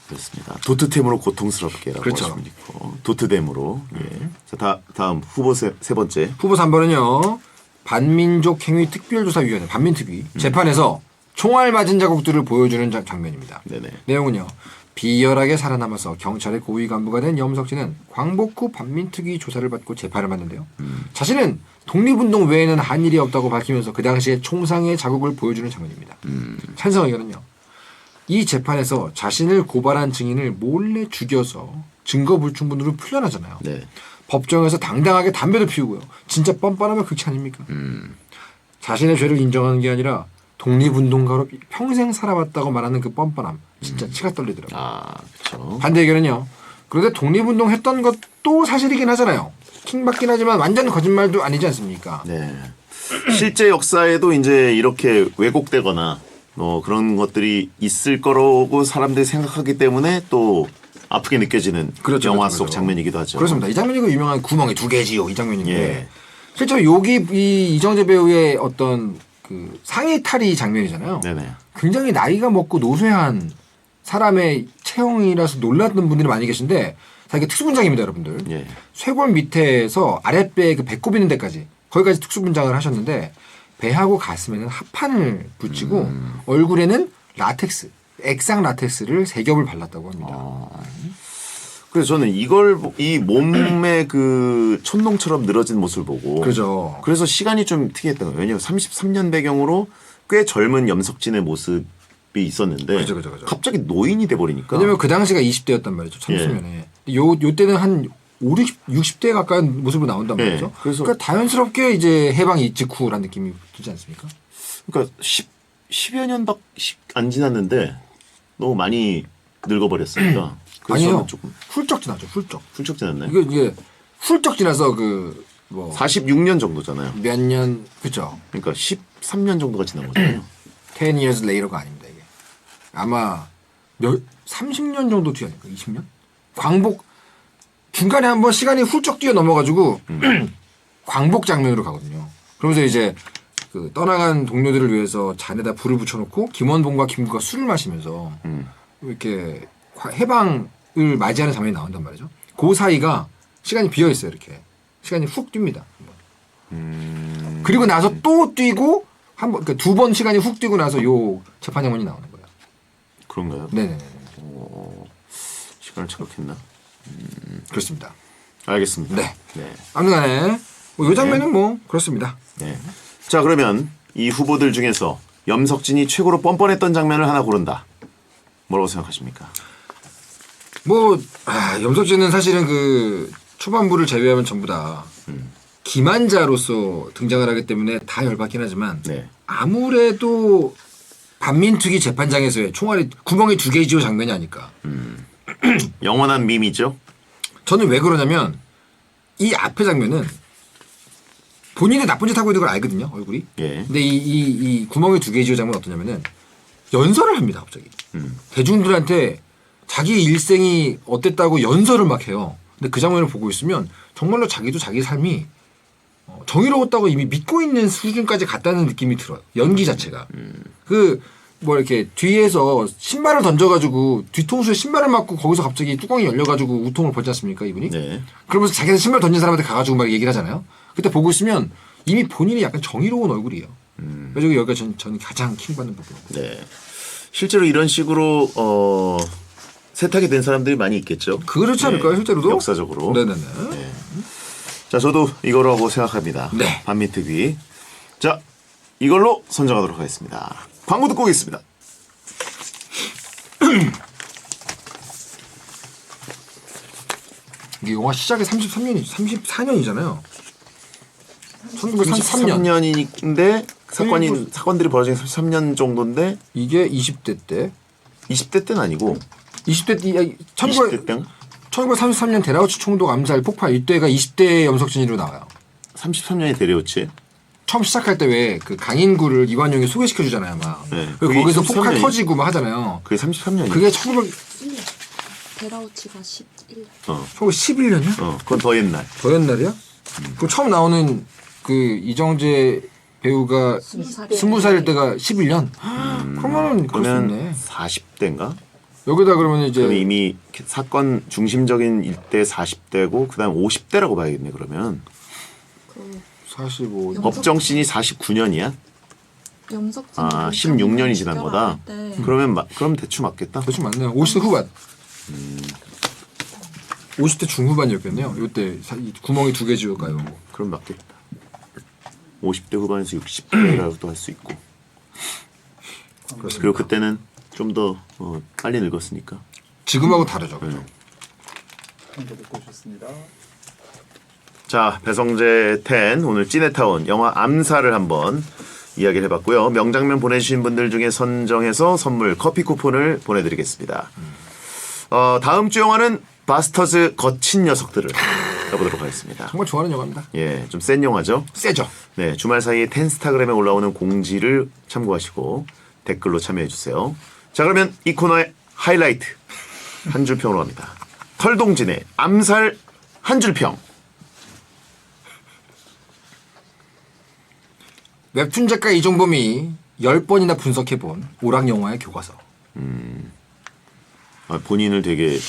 그렇습니다. 도트템으로 고통스럽게라고 그렇죠. 하시면 있고 도트댐으로. 예. 자 다음 후보 세 번째. 후보 3번은요. 반민족 행위 특별조사위원회 반민특위 재판에서 총알 맞은 자국들을 보여주는 장면입니다. 네네. 내용은요. 비열하게 살아남아서 경찰의 고위 간부가 된 염석진은 광복 후 반민특위 조사를 받고 재판을 받는데요. 자신은 독립운동 외에는 한 일이 없다고 밝히면서 그 당시에 총상의 자국을 보여주는 장면입니다. 찬성 의견은요. 이 재판에서 자신을 고발한 증인을 몰래 죽여서 증거 불충분으로 풀려나잖아요. 네. 법정에서 당당하게 담배도 피우고요. 진짜 뻔뻔하면 극치 아닙니까? 자신의 죄를 인정하는 게 아니라 독립운동가로 평생 살아왔다고 말하는 그 뻔뻔함. 진짜 치가 떨리더라고요. 그렇죠. 반대 의견은요. 그런데 독립운동 했던 것도 사실이긴 하잖아요. 킹받긴 하지만 완전 거짓말도 아니지 않습니까? 네. 실제 역사에도 이제 이렇게 왜곡되거나 그런 것들이 있을 거라고 사람들이 생각하기 때문에 또 아프게 느껴지는 그렇죠, 영화 그렇죠, 속 그렇죠. 장면이기도 하죠. 그렇습니다. 이 장면이 그 유명한 구멍의 2개지요. 이 장면인데 예. 실제로 여기 이 이정재 배우의 어떤 그 상의 탈의 장면이잖아요. 네네. 굉장히 나이가 먹고 노쇠한 사람의 체형이라서 놀랐던 분들이 많이 계신데 다 이게 특수분장입니다, 여러분들. 예. 쇄골 밑에서 아랫배 그 배꼽 있는 데까지 거기까지 특수분장을 하셨는데 배하고 가슴에는 합판을 붙이고 얼굴에는 라텍스, 액상 라텍스를 3겹을 발랐다고 합니다. 그래서 저는 이 몸의 그 촌농처럼 늘어진 모습을 보고 그죠. 그래서 시간이 좀 특이했던 거예요. 왜냐하면 33년 배경으로 꽤 젊은 염석진의 모습이 있었는데 그죠. 갑자기 노인이 돼버리니까 왜냐면 그 당시가 20대였단 말이죠. 30년에. 요 때는 한 60대 가까운 모습으로 나온단 예, 말이죠. 그래서- 그러니까 자연스럽게 이제 해방 직후라는 느낌이 들지 않습니까? 그러니까 10여 년밖에 안 지났는데 너무 많이 늙어버렸으니까. 그래서 아니요. 저는 조금 훌쩍 지나죠. 훌쩍. 훌쩍 지났나요? 이게 훌쩍 지나서 그 뭐 46년 정도잖아요. 몇 년 그죠? 그러니까 13년 정도가 지난 거잖아요. 10 years later가 아닙니다 이게. 아마 30년 정도 뒤 아닐까? 20년? 광복 중간에 한번 시간이 훌쩍 뛰어 넘어가지고 광복 장면으로 가거든요. 그러면서 이제 그 떠나간 동료들을 위해서 잔에다 불을 붙여놓고 김원봉과 김구가 술을 마시면서 이렇게 해방을 맞이하는 장면이 나온단 말이죠. 그 사이가 시간이 비어 있어요. 이렇게 시간이 훅 뜁니다. 그리고 나서 또 뛰고 한번 그러니까 두 번 시간이 훅 뛰고 나서 요 재판 장면이 나오는 거예요. 그런가요? 네네네. 시간을 착각했나? 그렇습니다. 알겠습니다. 네. 네. 아무튼간에 뭐 요 장면은 뭐 그렇습니다. 네. 자, 그러면 이 후보들 중에서 염석진이 최고로 뻔뻔했던 장면을 하나 고른다. 뭐라고 생각하십니까? 뭐 염석진은 사실은 그 초반부를 제외하면 전부 다 기만자로서 등장을 하기 때문에 다 열받긴 하지만 네. 아무래도 반민특위 재판장에서의 총알이 구멍이 2개이지요 장면이 아닐까. 영원한 밈이죠. 저는 왜 그러냐면 이 앞에 장면은 본인이 나쁜 짓 하고 있는 걸 알거든요 얼굴이. 예. 근데 이 구멍이 2개이지요 장면은 어떠냐면은 연설을 합니다 갑자기. 대중들한테 자기 일생이 어땠다고 연설을 막 해요. 근데 그 장면을 보고 있으면 정말로 자기도 자기 삶이 정의로웠다고 이미 믿고 있는 수준까지 갔다는 느낌이 들어요. 연기 자체가. 그 뭐 이렇게 뒤에서 신발을 던져가지고 뒤통수에 신발을 맞고 거기서 갑자기 뚜껑이 열려가지고 우통을 벗지 않습니까 이분이? 네. 그러면서 자기가 신발 던진 사람한테 가가지고 막 얘기를 하잖아요. 그때 보고 있으면 이미 본인이 약간 정의로운 얼굴이에요. 그래서 여기가 저는 가장 킹받는 부분. 네. 실제로 이런 식으로 세탁이 된 사람들이 많이 있겠죠. 그렇지 않을까요 실제로도? 역사적으로. 네네네. 자, 저도 이거라고 생각합니다. 네. 반민특위. 자, 이걸로 선정하도록 하겠습니다. 광고 듣고 오겠습니다. 이게 영화 시작이 34년이잖아요. 1933년. 33년인데 사건들이 벌어진 33년 정도인데 이게 20대 때. 20대 때는 아니고 20대 때 20대 때 1933년 데라우치 총독 암살 폭발 이때가 20대 염석진으로 나와요. 33년이 데려오지. 처음 시작할 때 왜 그 강인구를 이완용이 소개시켜 주잖아요, 막. 네. 그리고 그게 거기서 33년이 폭발 터지고 막 하잖아요. 그게 33년이야. 그게 1911년. 데라우치가 11년. 11년이야? 그건 더 옛날. 더 옛날이야? 그 처음 나오는 그 이정재 배우가 20살일 때가 11년? 그러면은 그럴 수 그러면 있네. 40대인가? 여기다 그러면 이제 그럼 이미 사건 중심적인 일대 40대고 그다음 50대라고 봐야겠네. 그러면 45. 법정 씬이 49년이야? 염석진. 아, 16년이 지난 거다. 그럼 대충 맞겠다. 대충 맞네요. 50대 후반. 50대 중후반이었겠네요. 이때 이 구멍이 2개 지울까요? 그럼 맞겠다. 50대 후반에서 60대라고도 할 수 있고. 그렇습니다. 그리고 그때는 좀 더 빨리 늙었으니까. 지금하고 다르죠. 그죠? 광고 듣고 오셨습니다. 자, 배성재 10 오늘 찐에타운 영화 암살을 한번 이야기를 해봤고요. 명장면 보내주신 분들 중에 선정해서 선물 커피 쿠폰을 보내드리겠습니다. 다음 주 영화는 바스터즈 거친 녀석들을 해보도록 하겠습니다. 정말 좋아하는 영화입니다. 예, 좀 센 영화죠. 세죠. 네, 주말 사이에 텐스타그램에 올라오는 공지를 참고하시고 댓글로 참여해주세요. 자, 그러면 이 코너의 하이라이트 한 줄 평으로 갑니다. 털동진의 암살 한 줄 평. 웹툰 작가 이종범이 10번이나 분석해본 오락 영화의 교과서. 본인을 되게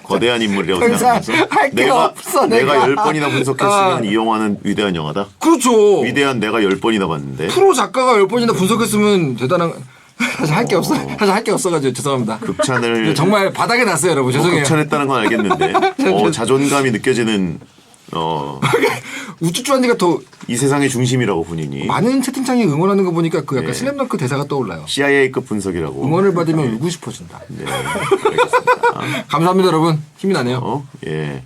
거대한 인물이라고 항상 생각하면서 할게 없어, 내가. 10번이나 분석했으면 이 영화는 위대한 영화다. 그렇죠. 위대한 내가 10번이나 봤는데 프로 작가가 10번이나 분석했으면 대단한. 사실 할 게 없어. 사실 할 게 없어가지고 죄송합니다. 극찬을 정말 바닥에 났어요, 여러분. 죄송해요. 극찬했다는 건 알겠는데 자존감이 느껴지는 우쭈쭈 언니가 더 이 세상의 중심이라고 본인이 많은 채팅창에 응원하는 거 보니까 그 약간 네. 슬램덩크 대사가 떠올라요. CIA급 분석이라고. 응원을 받으면 울고 싶어진다. 네, 알겠습니다. 감사합니다, 여러분. 힘이 나네요. 예.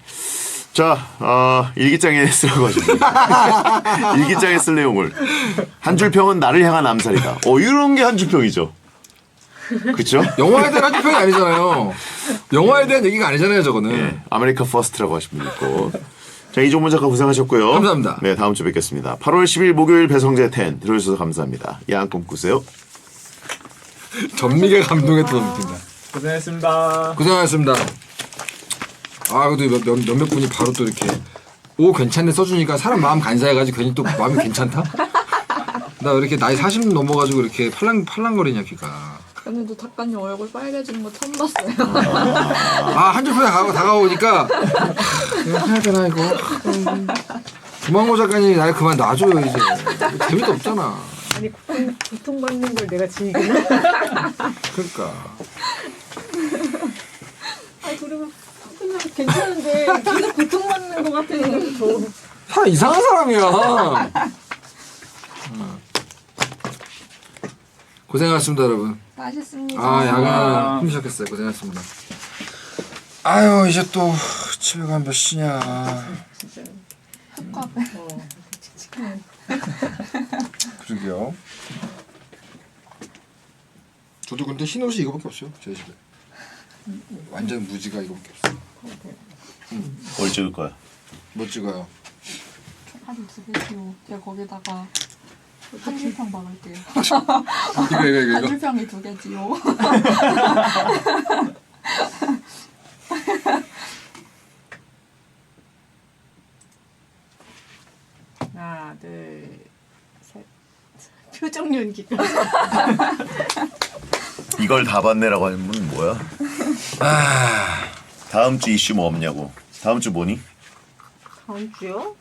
자, 일기장에 쓰라고 하십니다. 일기장에 쓸 내용을 한 줄 평은 나를 향한 암살이다. 이런 게 한 줄 평이죠. 그렇죠? 영화에 대한 한 줄 평이 아니잖아요. 영화에 대한 얘기가 아니잖아요, 저거는. 예, 아메리카 퍼스트라고 하신 분 있고. 자, 이종문 작가 고생하셨고요. 감사합니다. 네, 다음 주 뵙겠습니다. 8월 10일 목요일 배성재 10 들어주셔서 감사합니다. 야한 꿈 꾸세요. 전미가 감동했던 느낌이다. 고생했습니다. 고생하셨습니다. 아, 그래도 몇몇 분이 바로 또 이렇게 오 괜찮네 써주니까 사람 마음 간사해가지고 괜히 또 마음이 괜찮다? 나 왜 이렇게 나이 40 넘어가지고 이렇게 팔랑거리냐 귀가. 오늘도 작가님 얼굴 빨개지는 거 처음 봤어요. 아, 한 줄 평이 다가오니까 이거 해야 되나 이거. 조만고 작가님이 날 그만 놔줘요 이제. 재미도 없잖아. 아니 고통받는 걸 내가 즐기나? 그러니까. 아니 그리고 그냥 괜찮은데 계속 고통받는 것 같으니까 더. 사람 이상한 사람이야. 고생하셨습니다 여러분. 맛있습니다. 아 야간 힘드셨겠어요. 고생하셨습니다. 아유 이제 또 집에 가면 몇 시냐. 그러게요. 저도 근데 흰 옷이 이거밖에 없어요. 제 집에. 완전 무지가 이거밖에 없어. 뭘 찍을 거야? 뭐 찍어요? 한두개 요 제가 거기다가 한 줄평 박을게요. 이거. 한 줄평이 2개지요. 하나 둘셋 표정 연기가. 이걸 다 봤네라고 하는 분은 뭐야? 다음 주 이슈 뭐 없냐고. 다음 주 뭐니? 다음 주요?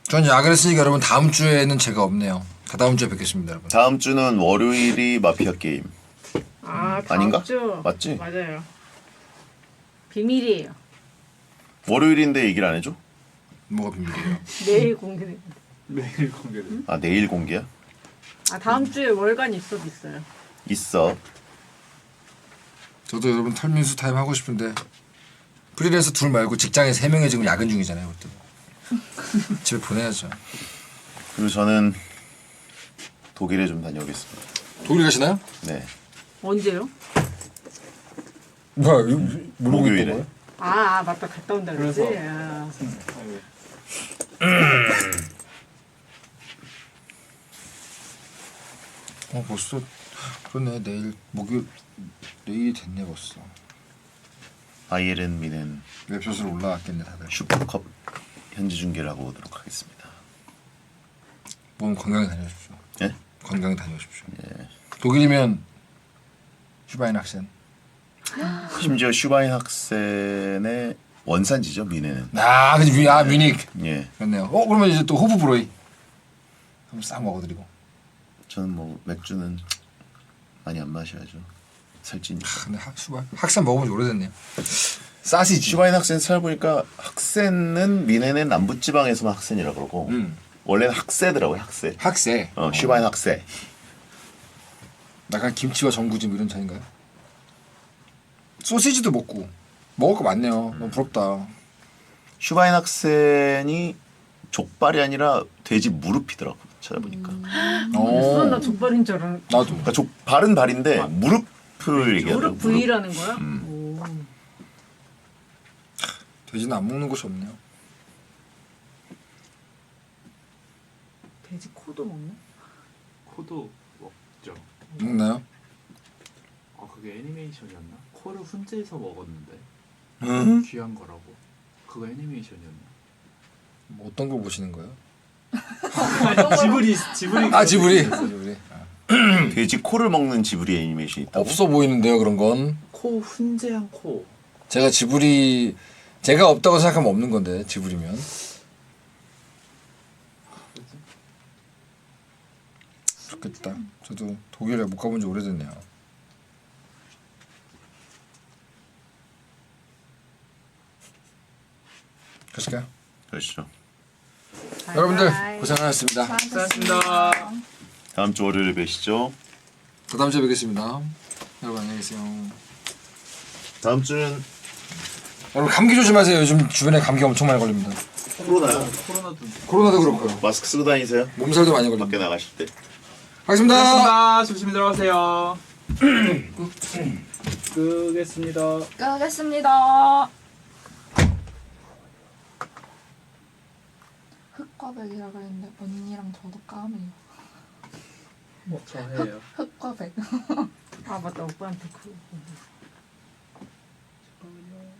전 야근 했으니까 여러분 다음 주에는 제가 없네요. 다다음 주에 뵙겠습니다 여러분. 다음 주는 월요일이 마피아 게임. 아 다음 아닌가? 주 맞지? 맞아요. 비밀이에요. 월요일인데 얘기를 안 해줘? 뭐가 비밀이에요? 내일 공개됩니다. 매일 공개돼. 아, 내일 공개야? 아 다음 주에 월간 입소도 있어요. 있어. 저도 여러분 털민수 타임 하고 싶은데 프리랜서 둘 말고 직장에 3명이 지금 야근 중이잖아요. 그것도. 집에 보내야죠. 그리고 저는 독일에 좀 다녀오겠습니다. 독일 가시나요? 네. 언제요? 뭐야 이거 모르고 목요일에. 있던 거예요? 아 맞다 갔다 온다 그러지. 그래서. 아. 벌써 그러네. 내일 목요일 내일이 됐네 벌써. 바이에른 미넨 웹소설 올라왔겠네 다들. 슈퍼컵 현지 중계를 하고 오도록 하겠습니다. 몸 건강히 다녀오십시오. 예? 건강히 다녀오십시오. 독일이면 슈바인 학생. 심지어 슈바인 학센의 원산지죠, 미넨은. 아 그지 뮤닉. 예. 그렇네요. 그러면 이제 또 호프브로이 한번 싹 먹어드리고. 저는 뭐 맥주는 많이 안 마셔야죠. 살찌니까. 근데 학생 먹어본 지 오래됐네요. 사시지. 슈바인 학센 찾아보니까 학센은 미넨의 남부지방에서만 학센이라 그러고 원래는 학세더라고요, 학세. 학세. 슈바인 학세. 약간 김치와 전구찜 이런 차인가요? 소시지도 먹고 먹을 거 많네요. 너무 부럽다. 슈바인 학센이 족발이 아니라 돼지 무릎이더라고 찾아보니까. 그래서 나 족발인 줄 알았는데. 나도. 그러니까 발은 발인데 무릎을 얘기하더라고. 무릎 부위라는 거야? 오. 돼지는 안 먹는 곳이 없네요. 돼지 코도 먹나? 코도 먹죠. 먹나요? 그게 애니메이션이었나? 코를 훈제해서 먹었는데 응? 귀한 거라고. 그거 애니메이션이었나? 뭐 어떤 걸 보시는 거예요? 지브리 아 지브리. 지브리. 돼지 코를 먹는 지브리 애니메이션이 있다고? 없어 보이는데요 그런 건. 코 훈제한 코. 제가 지브리 제가 없다고 생각하면 없는 건데 지브리면. 좋겠다. 저도 독일에 못 가본 지 오래됐네요. 가실까요? 그렇죠. 여러분들 고생하셨습니다. 고생하셨습니다. 다음 주 월요일에 뵈시죠. 다음 주에 뵙겠습니다. 여러분 안녕히 계세요. 다음 주는 여러분 감기 조심하세요. 요즘 주변에 감기 엄청 많이 걸립니다. 코로나요. 코로나도 그렇고요. 마스크 쓰고 다니세요. 몸살도 많이 밖에 걸립니다. 나가실 때. 가겠습니다. 고생하셨습니다. 조심히 들어가세요. 끄겠습니다. 끄겠습니다. 흑과백이라 그랬는데 언니랑 저도 까매요. 저해요. 흑과백. 아 맞다 오빠한테 그. 잠깐만요.